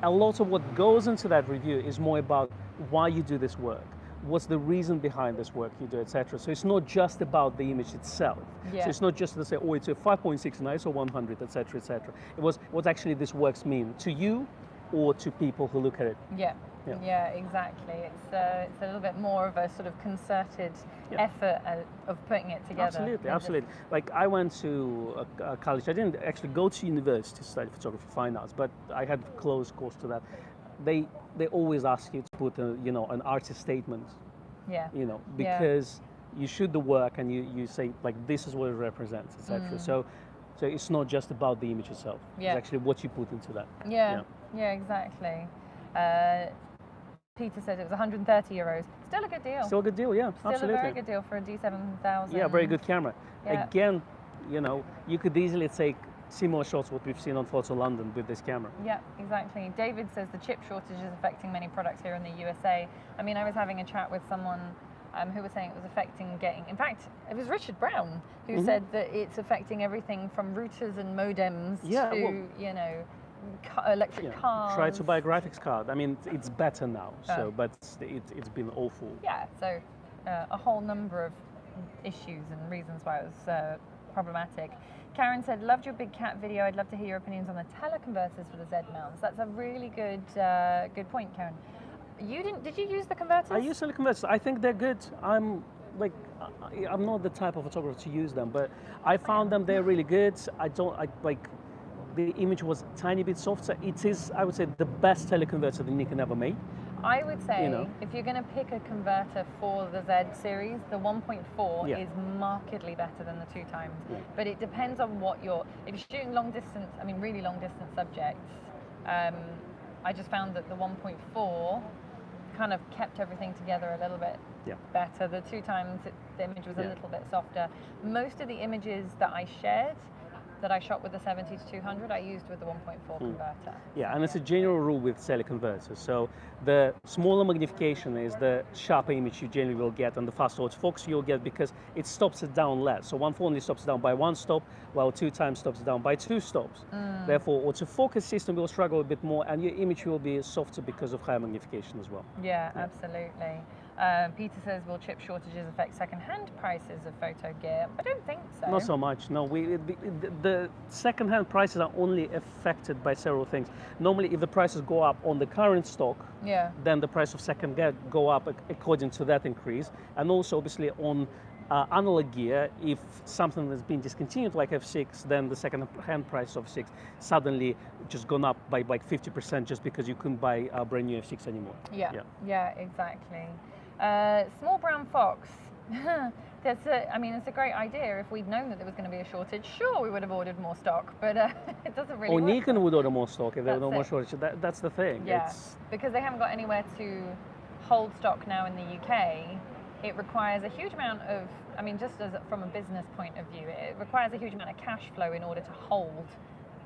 a lot of what goes into that review is more about why you do this work. What's the reason behind this work you do, etc. So it's not just about the image itself. So it's not just to say, oh, it's a 5.6 and ISO 100, etc., etc. It was what actually this works mean to you or to people who look at it. Yeah, exactly. It's a little bit more of a sort of concerted effort of putting it together. Absolutely. Like I went to a college. I didn't actually go to university to study photography, fine arts, but I had a close course to that. They always ask you to put an artist statement. Because you shoot the work and you say like this is what it represents, etc. So it's not just about the image itself. It's actually what you put into that. Yeah, exactly. Peter said it was €130. Still a good deal. Still a good deal, yeah. Still absolutely. a very good deal for a D7000. Yeah, very good camera. Again, you could easily take similar shots what we've seen on Photo London with this camera. Yeah, exactly. David says the chip shortage is affecting many products here in the USA. I mean, I was having a chat with someone who was saying it was affecting in fact, it was Richard Brown who said that it's affecting everything from routers and modems to, electric cars. Try to buy a graphics card. I mean, it's better now, but it's been awful. Yeah, so a whole number of issues and reasons why it was problematic. Karen said, loved your big cat video. I'd love to hear your opinions on the teleconverters for the Z mounts. That's a really good point, Karen. Did you use the converters? I use the converters. I think they're good. I'm not the type of photographer to use them, but I found they're really good. The image was a tiny bit softer. It is, I would say, the best teleconverter that Nikon ever made. I would say if you're going to pick a converter for the Z series, the 1.4 is markedly better than the 2x. But it depends on if you're shooting long distance, really long distance subjects, I just found that the 1.4 kind of kept everything together a little bit better. The 2x, the image was a little bit softer. Most of the images that I shared, that I shot with the 70 to 200, I used with the 1.4 converter. Yeah, and it's a general rule with teleconverters. So the smaller magnification is the sharper image you generally will get, and the faster autofocus you'll get, because it stops it down less. So 1.4 only stops it down by 1 stop, while 2x stops it down by 2 stops. Therefore, autofocus system will struggle a bit more, and your image will be softer because of higher magnification as well. Yeah, absolutely. Peter says, will chip shortages affect second-hand prices of photo gear? I don't think so. Not so much, no. The second-hand prices are only affected by several things. Normally, if the prices go up on the current stock, then the price of second gear go up according to that increase. And also, obviously, on analog gear, if something has been discontinued like F6, then the second-hand price of 6 suddenly just gone up by like 50% just because you couldn't buy a brand new F6 anymore. Yeah, exactly. Small brown fox. It's a great idea. If we'd known that there was going to be a shortage, sure, we would have ordered more stock, but it doesn't really work. Or Nikon would order more stock if there was no more shortage. That's the thing. Yeah, because they haven't got anywhere to hold stock now in the UK. it requires a huge amount of, I mean, just as from a business point of view, it requires a huge amount of cash flow in order to hold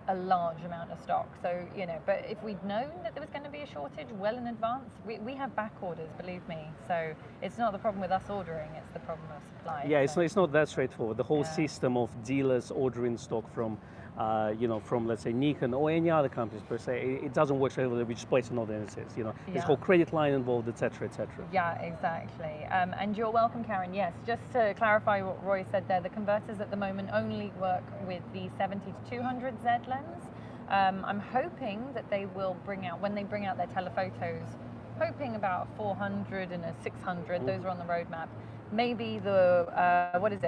a large amount of stock. So, you know, but if we'd known that there was going to be a shortage well in advance, we have back orders, believe me. So it's not the problem with us ordering, it's the problem of supply. Yeah, so. it's not that straightforward. The whole system of dealers ordering stock from, from let's say Nikon or any other companies per se, it doesn't work straightforward. We just place an order and it says, there's a whole credit line involved, etc., etc. Yeah, exactly. And you're welcome, Karen. Yes, just to clarify what Roy said there, the converters at the moment only work with the 70 to 200 Z lens. I'm hoping that they will when they bring out their telephotos, hoping about 400 and a 600, those are on the roadmap. Maybe the,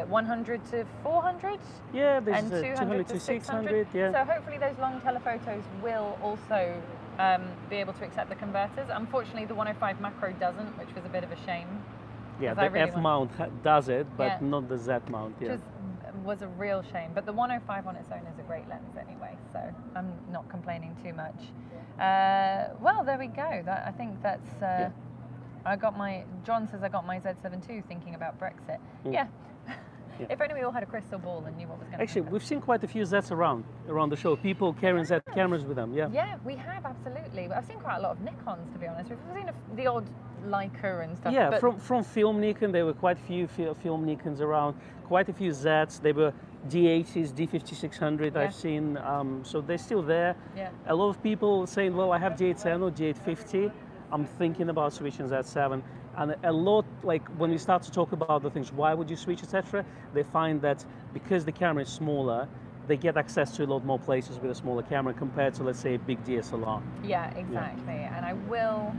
100 to 400? Yeah, there's and 200 to 600. yeah. So hopefully those long telephotos will also be able to accept the converters. Unfortunately, the 105 macro doesn't, which was a bit of a shame. Yeah, the F mount does it, but not the Z mount. Yeah. Which was a real shame. But the 105 on its own is a great lens anyway, so I'm not complaining too much. Well, there we go. I think that's... John says I got my Z7 II thinking about Brexit. Yeah. If only we all had a crystal ball and knew what was going to happen. Actually, we've seen quite a few Zs around the show. People carrying Z cameras with them, Yeah, we have, absolutely. I've seen quite a lot of Nikons, to be honest. We've seen the odd Leica and stuff. Yeah, from film Nikon, there were quite a few film Nikons around. Quite a few Zs. There were D80s, D5600 I've seen. So they're still there. Yeah. A lot of people saying, well, I have D810 or D850. I'm thinking about switching Z7, and a lot, like when we start to talk about the things, why would you switch, etc., they find that because the camera is smaller, they get access to a lot more places with a smaller camera compared to, let's say, a big DSLR. Yeah, exactly. Yeah. And I will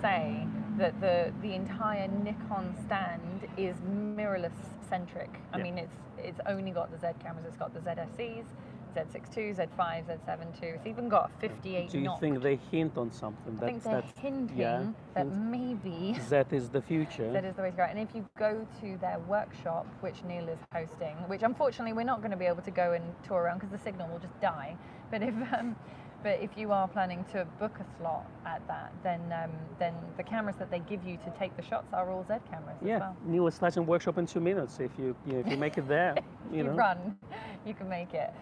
say that the entire Nikon stand is mirrorless centric. I mean, it's only got the Z cameras. It's got the ZSCs, Z6 II, Z5, Z7 II. It's even got a 58 Do you think they hint on something? I think they're hinting that maybe Z is the future. Z is the way to go. And if you go to their workshop, which Neil is hosting, which unfortunately we're not going to be able to go and tour around because the signal will just die. But if you are planning to book a slot at that, then the cameras that they give you to take the shots are all Z cameras as well. Neil is starting workshop in 2 minutes. If you make it there, you run, you can make it.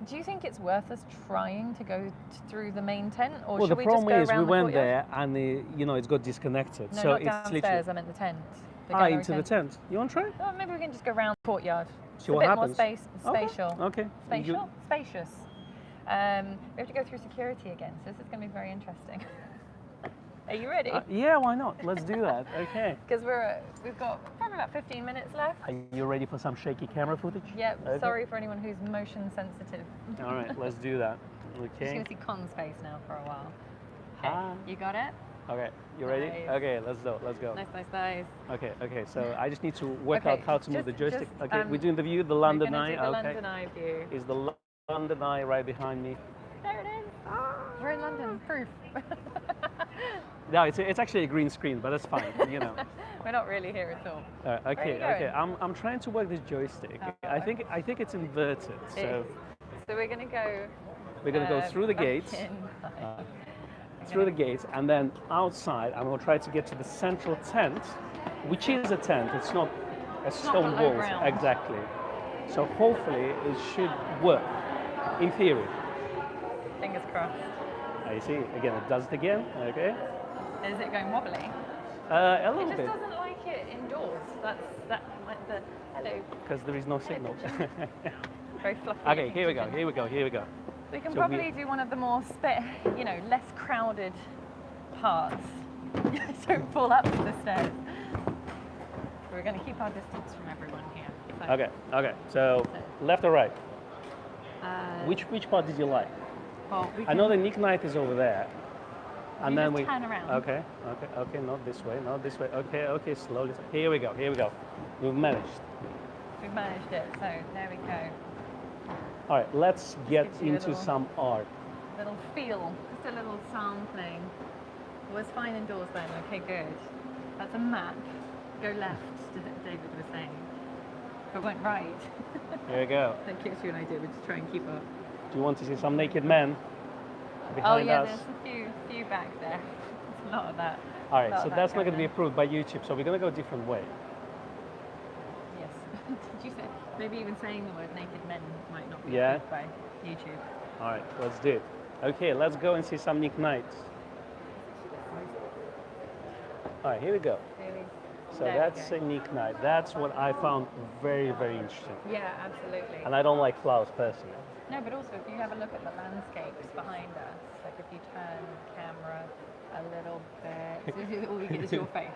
Do you think it's worth us trying to go through the main tent, or should we just go around the courtyard? The problem is we went there and it's got disconnected. No, so not it's downstairs. I meant the tent. Into the tent. You want to try? Oh, maybe we can just go around the courtyard. See what happens. More spatial. Okay. Spacious. We have to go through security again, so this is going to be very interesting. Are you ready? Yeah, why not? Let's do that. Okay. Because we've got probably about 15 minutes left. Are you ready for some shaky camera footage? Yeah. Okay. Sorry for anyone who's motion sensitive. All right, let's do that. Okay. Just going to see Con's face now for a while. Okay. You got it? Okay. You ready? Nice. Okay. Let's go. Nice. Okay. So I just need to work out how to move the joystick. Okay. We're doing the view, the London Eye. The London Eye view. Is the London Eye right behind me? There it is. We're in London. Proof. No, it's actually a green screen, but that's fine. We're not really here at all. Okay. I'm trying to work this joystick. I think it's inverted. So we're gonna go. We're gonna go through the gates. Through the gates, and then outside, I'm gonna try to get to the central tent, which is a tent. It's not a stone wall. Exactly. So hopefully it should work. In theory. Fingers crossed. I see. Again, it does it again. Okay. Is it going wobbly? A little bit. It just doesn't like it indoors. Hello. Because there is no signal. Very fluffy. Okay, here we go. We can probably do one of the more, less crowded parts. Don't fall up the stairs. We're going to keep our distance from everyone here. So. Okay. So left or right? Which part did you like? Well, I know the Nick Knight is over there. And then we turn around. Okay, not this way. Okay, slowly. Here we go. We've managed it, so there we go. All right, let's get into some art. Little feel, just a little sampling. It was fine indoors then, okay, good. That's a map. Go left, David was saying. But went right. Here we go. That gives you an idea, we'll just try and keep up. Do you want to see some naked men behind us? There's a few back there. There's a lot of that. All right, lot so of that that's not going to be in. approved by YouTube, so we're going to go a different way. Yes. Did you say, maybe even saying the word naked men might not be Yeah. approved by YouTube. All right, let's do it. Okay, let's go and see some Nick Knights. All right, here we go. Really? So There we that's go. a Nick Knight. That's what I found very, very interesting. Yeah, absolutely. And I don't like flowers personally. No, but also if you have a look at the landscapes behind us, like if you turn the camera a little bit, all we get is your face.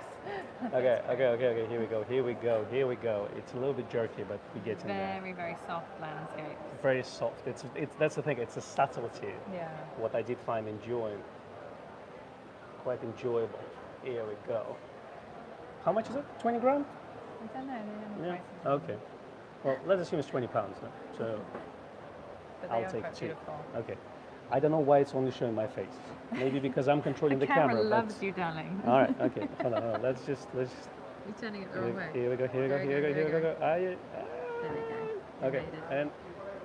Okay, here we go. It's a little bit jerky, but we get in there. Very, very soft landscape. Very soft. It's that's the thing, it's a subtlety. Yeah. What I did find quite enjoyable. Here we go. How much is it? 20 grand? I don't know. They Yeah. haven't priced Okay. Well, let's assume it's 20 pounds. No? So but they I'll are take quite two. beautiful. Okay. I don't know why it's only showing my face. Maybe because I'm controlling the camera. camera but- loves you, darling. All right. Okay. Hold on. Let's just. You're turning it the wrong way. Here we go. Here we go. Ah, yeah. There we go. Okay. You made it. And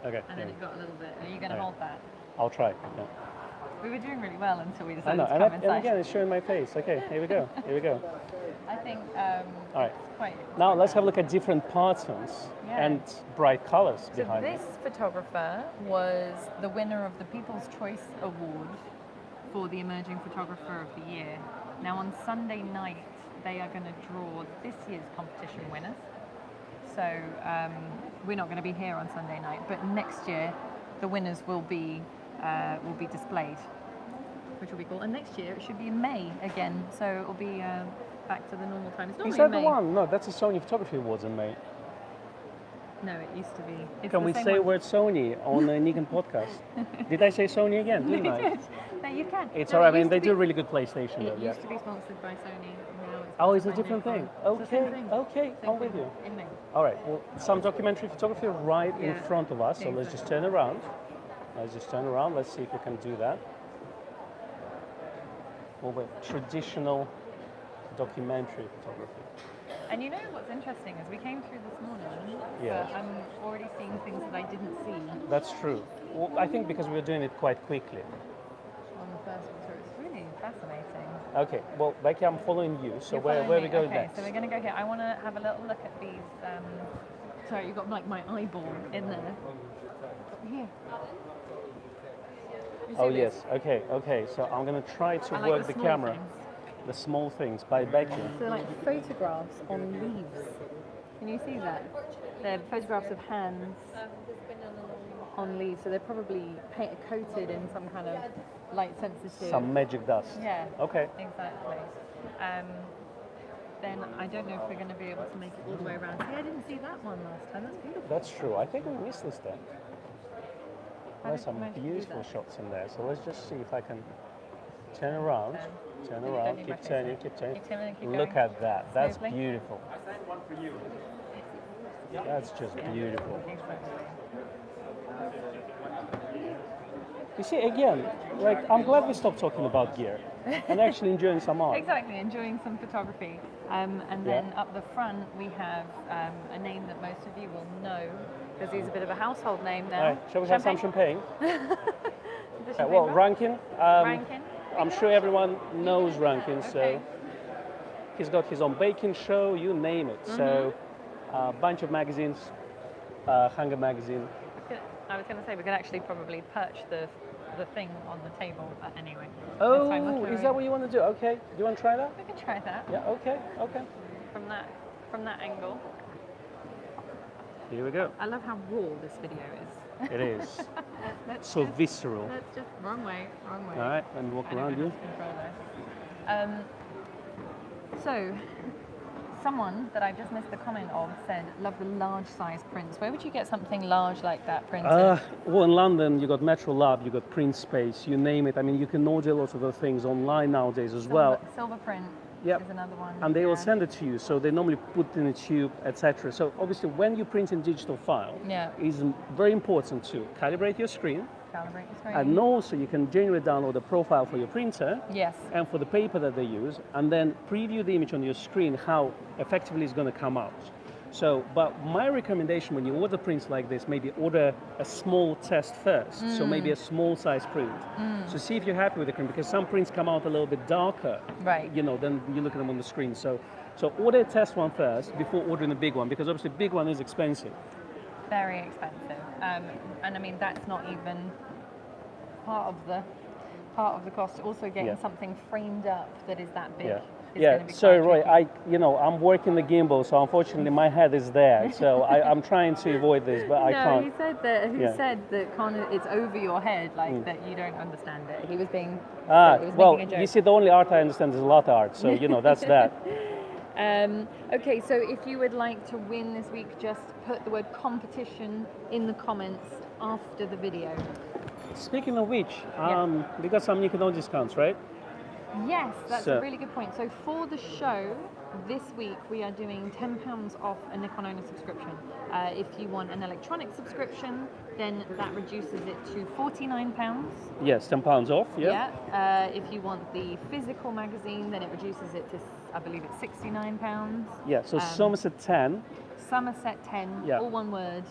okay. And then it got a little bit. Are you going to Alright. hold that? I'll try. Yeah. We were doing really well until we I decided know. to And, come and inside. again, it's showing my face. Okay. Here we go. I think All right. it's quite. Now let's have a look at different patterns Yeah. and bright colors So behind this it. photographer was the winner of the People's Choice Award for the Emerging Photographer of the Year. Now on Sunday night, they are going to draw this year's competition winners. So we're not going to be here on Sunday night, but next year the winners will be displayed, which will be cool. And next year it should be in May again, so it will be back to the normal time. It's normally Is that in the May. one? No, that's the Sony Photography Awards in May. No, it used to be. It's Can the we same say one. word Sony on the Nikon podcast? Did I say Sony again? Didn't I? Did. No, you can. It's No, all right. it I mean, used they to do be- really good PlayStation. It Though, yeah. used to be sponsored by Sony. Now it's Oh, it's a sponsored by different Nikon. thing. It's the Okay, same thing. okay, Same I'm with thing. you. In May. All right. Well, some documentary photography right in Yeah. front of us. So let's just turn around. Let's just turn around. Let's see if we can do that. Well, wait, traditional documentary photography. And you know what's interesting is we came through this morning, Yeah. but I'm already seeing things that I didn't see That's true. Well, I think because we're doing it quite quickly. on the first one. So it's really fascinating. Okay. Well, Becky, I'm following you. So You're where following we me? go okay, next? so we're going to go here. I want to have a little look at these. Sorry, you've got like my eyeball in there. Here. You see Oh this? yes. Okay. Okay. So I'm gonna try to I like work the small camera. things. The small things by Becky. So like photographs on leaves. Can you see that? They're photographs of hands on leaves. So they're probably coated in some kind of light sensitive. Some magic dust. Yeah. Okay. Exactly. Then I don't know if we're going to be able to make it all the way around. See, I didn't see that one last time. That's beautiful. That's true. I think we missed this then. How There's did some you manage to do beautiful that? shots in there. So let's just see if I can turn around. Turn Don't around. need my Keep face turning. out. Keep turning. Keep turning, keep Look going. at that. That's Smoothly. beautiful. That's just beautiful. You see, again, like I'm glad we stopped talking about gear and actually enjoying some art. Exactly, enjoying some photography. And then up the front we have a name that most of you will know because he's a bit of a household name now. All right, shall we have some champagne? The champagne Well, bar? Rankin. Rankin. I'm sure everyone knows Rankin, Okay. so he's got his own baking show, you name it. So a bunch of magazines, Hunger magazine. I was going to say we could actually probably perch the thing on the table, but anyway. Oh, That's fine, look, is that what you want to do? Okay, do you want to try that? we can try that Yeah, okay. from that angle. Here we go. I love how raw this video is. It is. Let's So just- visceral. Let's just wrong way. All right, let me walk I don't around know you. how to control this. So, someone that I just missed the comment of said, love the large size prints. Where would you get something large like that printed? Well, in London, you got Metro Lab, you got Print Space, you name it. I mean, you can order lots of those things online nowadays as well. Silver print Yep. is another one. And they will yeah. send it to you, so they normally put in a tube, etc. So obviously, when you print in digital file, Yeah. it's very important to calibrate your screen, Calibrate your screen. and also you can generally download a profile for your printer Yes. and for the paper that they use, and then preview the image on your screen how effectively it's going to come out. So, but my recommendation when you order prints like this, maybe order a small test first. So maybe a small size print. So see if you're happy with the print, because some prints come out a little bit darker, Right. you know, than you look at them on the screen. So order a test one first before ordering a big one, because obviously big one is expensive. Very expensive. And I mean, that's not even part of the cost. Also getting something framed up that is that big. Yeah, sorry, Roy. I'm working the gimbal, so unfortunately my head is there. So I'm trying to avoid this, but I can't. No, he said that. Said that kind of it's over your head, like that you don't understand it. He was being. He was well, making a joke. you see, the only art I understand is lot art, so that's that. Okay, so if you would like to win this week, just put the word competition in the comments after the video. Speaking of which, we got some Nikon discounts, right? Yes, that's a really good point. So for the show, this week we are doing £10 off a Nikon owner subscription. If you want an electronic subscription, then that reduces it to £49. Yes, £10 off, yeah. If you want the physical magazine, then it reduces it to, I believe it's £69. Yeah, so Somerset 10. Somerset 10, all one word,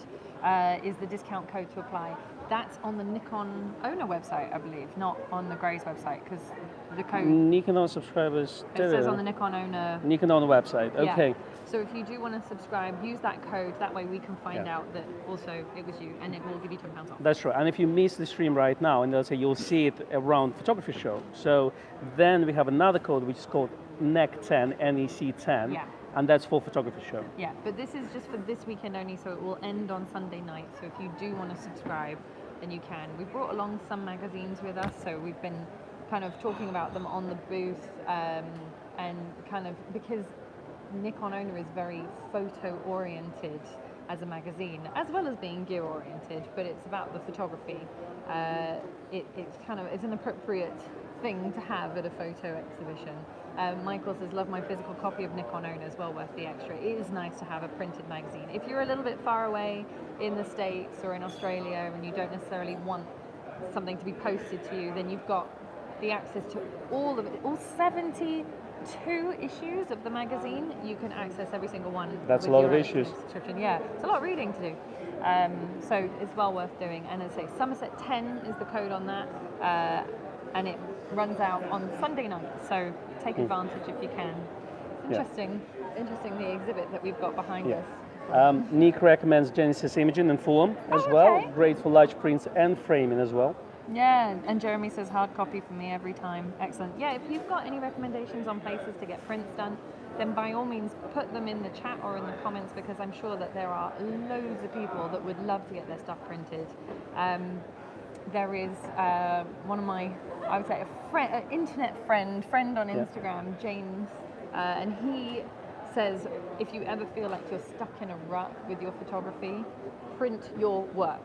is the discount code to apply. That's on the Nikon owner website, I believe, not on the Gray's website, because the code... Nikon owner subscribers... It says on the Nikon owner... Nikon owner website, okay. Yeah. So if you do want to subscribe, use that code. That way we can find out that also it was you, and it will give you £10 off. That's right. And if you miss the stream right now, and they'll say you'll see it around photography show. So then we have another code which is called NEC10, NEC10. Yeah. And that's for photography show. Yeah, but this is just for this weekend only, so it will end on Sunday night. So if you do want to subscribe, then you can. We've brought along some magazines with us, so we've been kind of talking about them on the booth, and kind of because Nikon Owner is very photo oriented as a magazine, as well as being gear oriented, but it's about the photography. It's an appropriate thing to have at a photo exhibition. Michael says, love my physical copy of Nikon Owner as well, worth the extra. It is nice to have a printed magazine. If you're a little bit far away in the States or in Australia and you don't necessarily want something to be posted to you, then you've got the access to all of it, all 72 issues of the magazine. You can access every single one. That's a lot of issues. Yeah, it's a lot of reading to do. So it's well worth doing. And as I say, Somerset 10 is the code on that. And it runs out on Sunday night, so take advantage if you can. Interesting the exhibit that we've got behind us. Nick recommends Genesis Imaging and Fulham as well. Great for large prints and framing as well. Yeah, and Jeremy says hard copy for me every time. Excellent. Yeah, if you've got any recommendations on places to get prints done, then by all means put them in the chat or in the comments, because I'm sure that there are loads of people that would love to get their stuff printed. There is one of my, I would say, an internet friend on Instagram, James, and he says if you ever feel like you're stuck in a rut with your photography, print your work.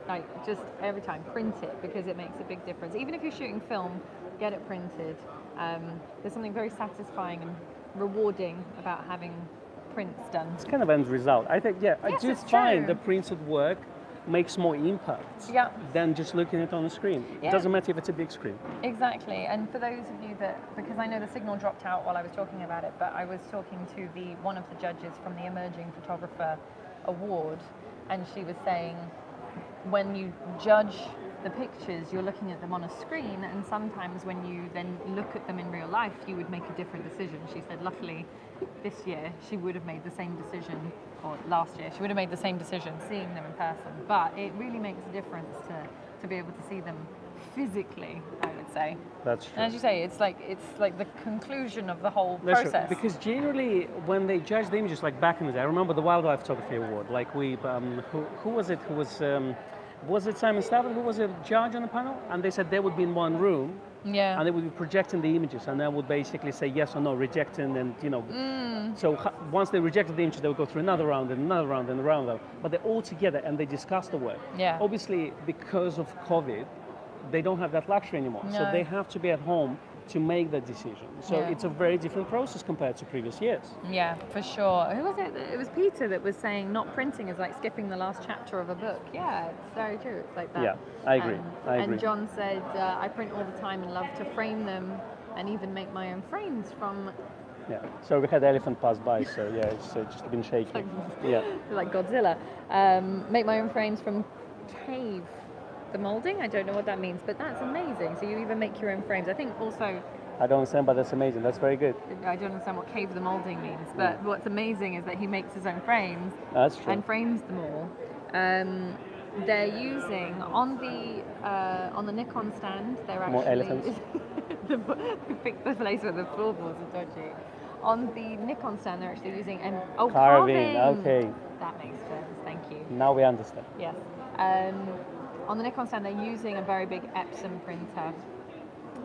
Like, just every time, print it, because it makes a big difference. Even if you're shooting film, get it printed. There's something very satisfying and rewarding about having prints done. It's kind of end result. I think, I do find the printed work makes more impact than just looking at it on the screen. It doesn't matter if it's a big screen. Exactly. And for those of you that, because I know the signal dropped out while I was talking about it, but I was talking to one of the judges from the Emerging Photographer Award, and she was saying, when you judge the pictures, you're looking at them on a screen, and sometimes when you then look at them in real life, you would make a different decision. She said, luckily, this year she would have made the same decision, or last year she would have made the same decision seeing them in person. But it really makes a difference to be able to see them physically, I would say. That's true. And as you say, it's like the conclusion of the whole process. Because generally, when they judge the images, like back in the day, I remember the Wildlife Photography Award. Like who was it? Was it Simon Stafford who was a judge on the panel? And they said they would be in one room. Yeah. And they would be projecting the images, and they would basically say yes or no, rejecting, and So once they rejected the images, they would go through another round and another round and another round. But they're all together and they discuss the work. Yeah. Obviously, because of COVID, they don't have that luxury anymore. No. So they have to be at home to make that decision. So it's a very different process compared to previous years. Yeah, for sure. Who was it? It was Peter that was saying not printing is like skipping the last chapter of a book. Yeah, it's very true. It's like that. Yeah, I agree. And John said, I print all the time and love to frame them and even make my own frames from Yeah. So we had elephant pass by, so yeah, it's just been shaking. Yeah. Like Godzilla. Make my own frames from cave the molding. I don't know what that means, but that's amazing. So you even make your own frames. I think also, I don't understand, but that's amazing. That's very good. I don't understand what cave the molding means, but what's amazing is that he makes his own frames. That's true. And frames them all. They're using on the Nikon stand. They're actually More elephants. the place where the floorboards are dodgy. On the Nikon stand, they're actually using carving. Okay. That makes sense. Thank you. Now we understand. Yes. On the Nikon stand, they're using a very big Epson printer.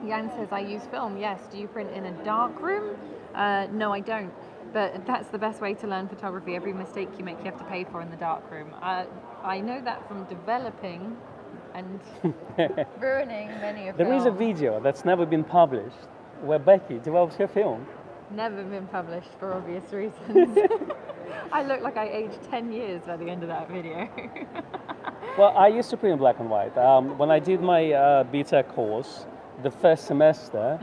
Jan says, I use film. Yes. Do you print in a dark room? No, I don't. But that's the best way to learn photography. Every mistake you make, you have to pay for in the dark room. I know that from developing and ruining many of them. There is a video that's never been published where Becky develops her film. Never been published for obvious reasons. I look like I aged 10 years by the end of that video. Well, I used to print in black and white. When I did my BTEC course, the first semester,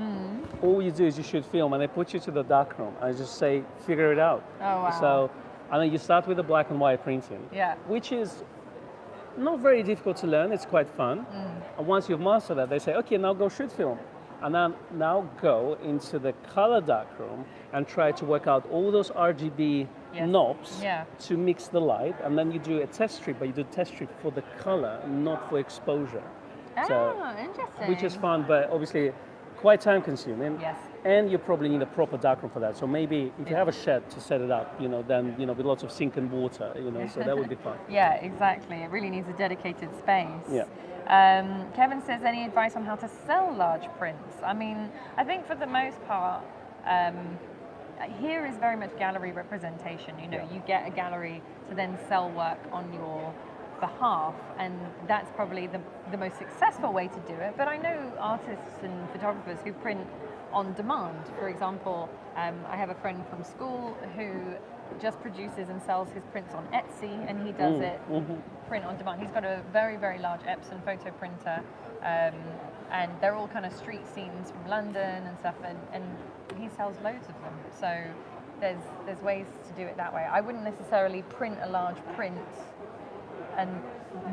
all you do is you shoot film and they put you to the darkroom and just say, figure it out. Oh, wow. So, and then you start with the black and white printing, which is not very difficult to learn. It's quite fun. And once you've mastered that, they say, okay, now go shoot film. And then now go into the color darkroom and try to work out all those RGB knobs to mix the light. And then you do a test strip, but you do a test strip for the color, not for exposure. Interesting. Which is fun, but obviously quite time consuming. Yes. And you probably need a proper darkroom for that. So maybe if you have a shed to set it up, then with lots of sink and water, so that would be fun. Yeah, exactly. It really needs a dedicated space. Yeah. Kevin says, any advice on how to sell large prints? I mean, I think for the most part, here is very much gallery representation. You get a gallery to then sell work on your behalf, and that's probably the most successful way to do it. But I know artists and photographers who print on demand. For example, I have a friend from school who just produces and sells his prints on Etsy, and he does it print on demand. He's got a very, very large Epson photo printer, and they're all kind of street scenes from London and stuff, and he sells loads of them. So there's ways to do it that way. I wouldn't necessarily print a large print and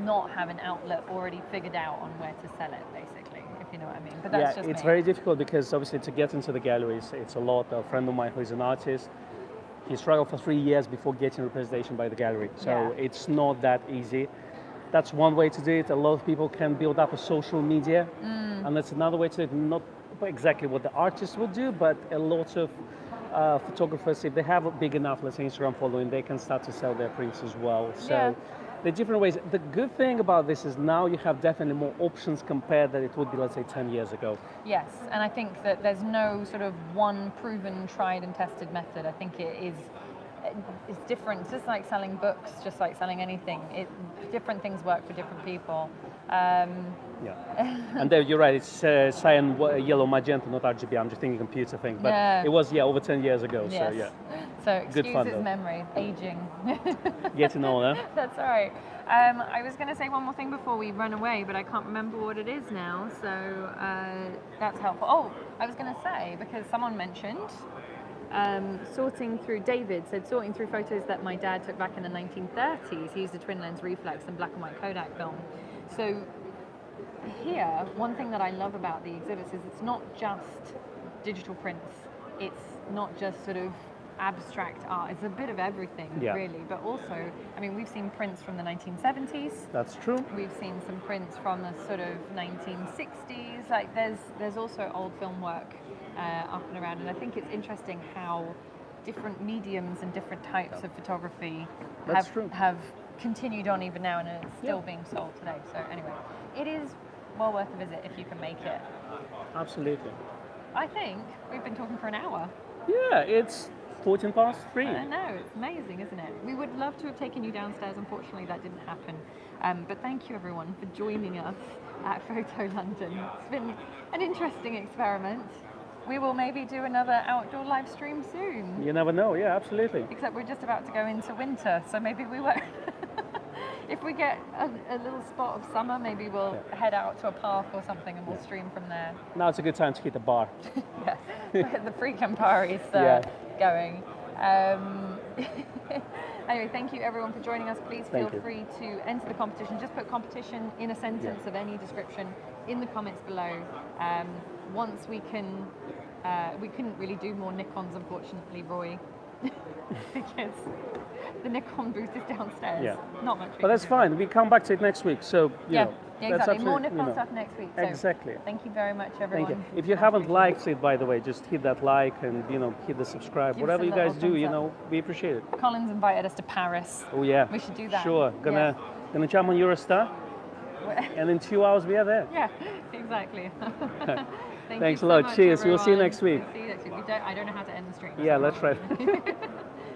not have an outlet already figured out on where to sell it, basically, if you know what I mean. But that's just it's me. very difficult because obviously to get into the galleries, it's a lot. A friend of mine who is an artist, he struggled for 3 years before getting representation by the gallery. So it's not that easy. That's one way to do it. A lot of people can build up a social media, and that's another way to do it. Not exactly what the artist would do, but a lot of photographers, if they have a big enough, let's say, Instagram following, they can start to sell their prints as well. So the different ways. The good thing about this is now you have definitely more options compared that it would be, let's say, 10 years ago. Yes, and I think that there's no sort of one proven, tried and tested method. I think it's different. It's just like selling books, just like selling anything. Different things work for different people. And there you're right, it's cyan, yellow, magenta, not RGB. I'm just thinking computer thing. But it was, over 10 years ago. Yes. So, So excuse his memory, aging. Getting older. That's all right. I was going to say one more thing before we run away, but I can't remember what it is now. So that's helpful. Oh, I was going to say, because someone mentioned David said sorting through photos that my dad took back in the 1930s. He used a twin lens reflex and black and white Kodak film. So here, one thing that I love about the exhibits is it's not just digital prints. It's not just sort of abstract art. It's a bit of everything, really. But also, I mean, we've seen prints from the 1970s. That's true. We've seen some prints from the sort of 1960s. Like there's also old film work up and around, and I think it's interesting how different mediums and different types of photography have continued on even now, and it's still being sold today. So anyway, it is well worth a visit if you can make it. Absolutely. I think we've been talking for an hour. Yeah, it's 3:14. I know, it's amazing, isn't it? We would love to have taken you downstairs. Unfortunately, that didn't happen. But thank you, everyone, for joining us at Photo London. It's been an interesting experiment. We will maybe do another outdoor live stream soon. You never know, absolutely. Except we're just about to go into winter, so maybe we won't. If if we get a little spot of summer, maybe we'll head out to a park or something and we'll stream from there. Now it's a good time to hit the bar. Yeah, the free Campari's going. Anyway, thank you everyone for joining us. Please feel free to enter the competition. Just put competition in a sentence of any description in the comments below. Once we couldn't really do more Nikons, unfortunately, Roy, because the Nikon booth is downstairs. Yeah. Not much. But that's fine. We come back to it next week. So you know, exactly. More Nikon stuff next week. So exactly. Thank you very much, everyone. Thank you. If you haven't liked it, by the way, just hit that like and hit the subscribe. Whatever you guys do, we appreciate it. Colin's invited us to Paris. Oh yeah. We should do that. Sure. Gonna jump on Eurostar, and in 2 hours we are there. Yeah, exactly. Thanks a lot. Much, Cheers. everyone. We'll see you next week. We'll see you next week. I don't know how to end the stream. Yeah, let's try.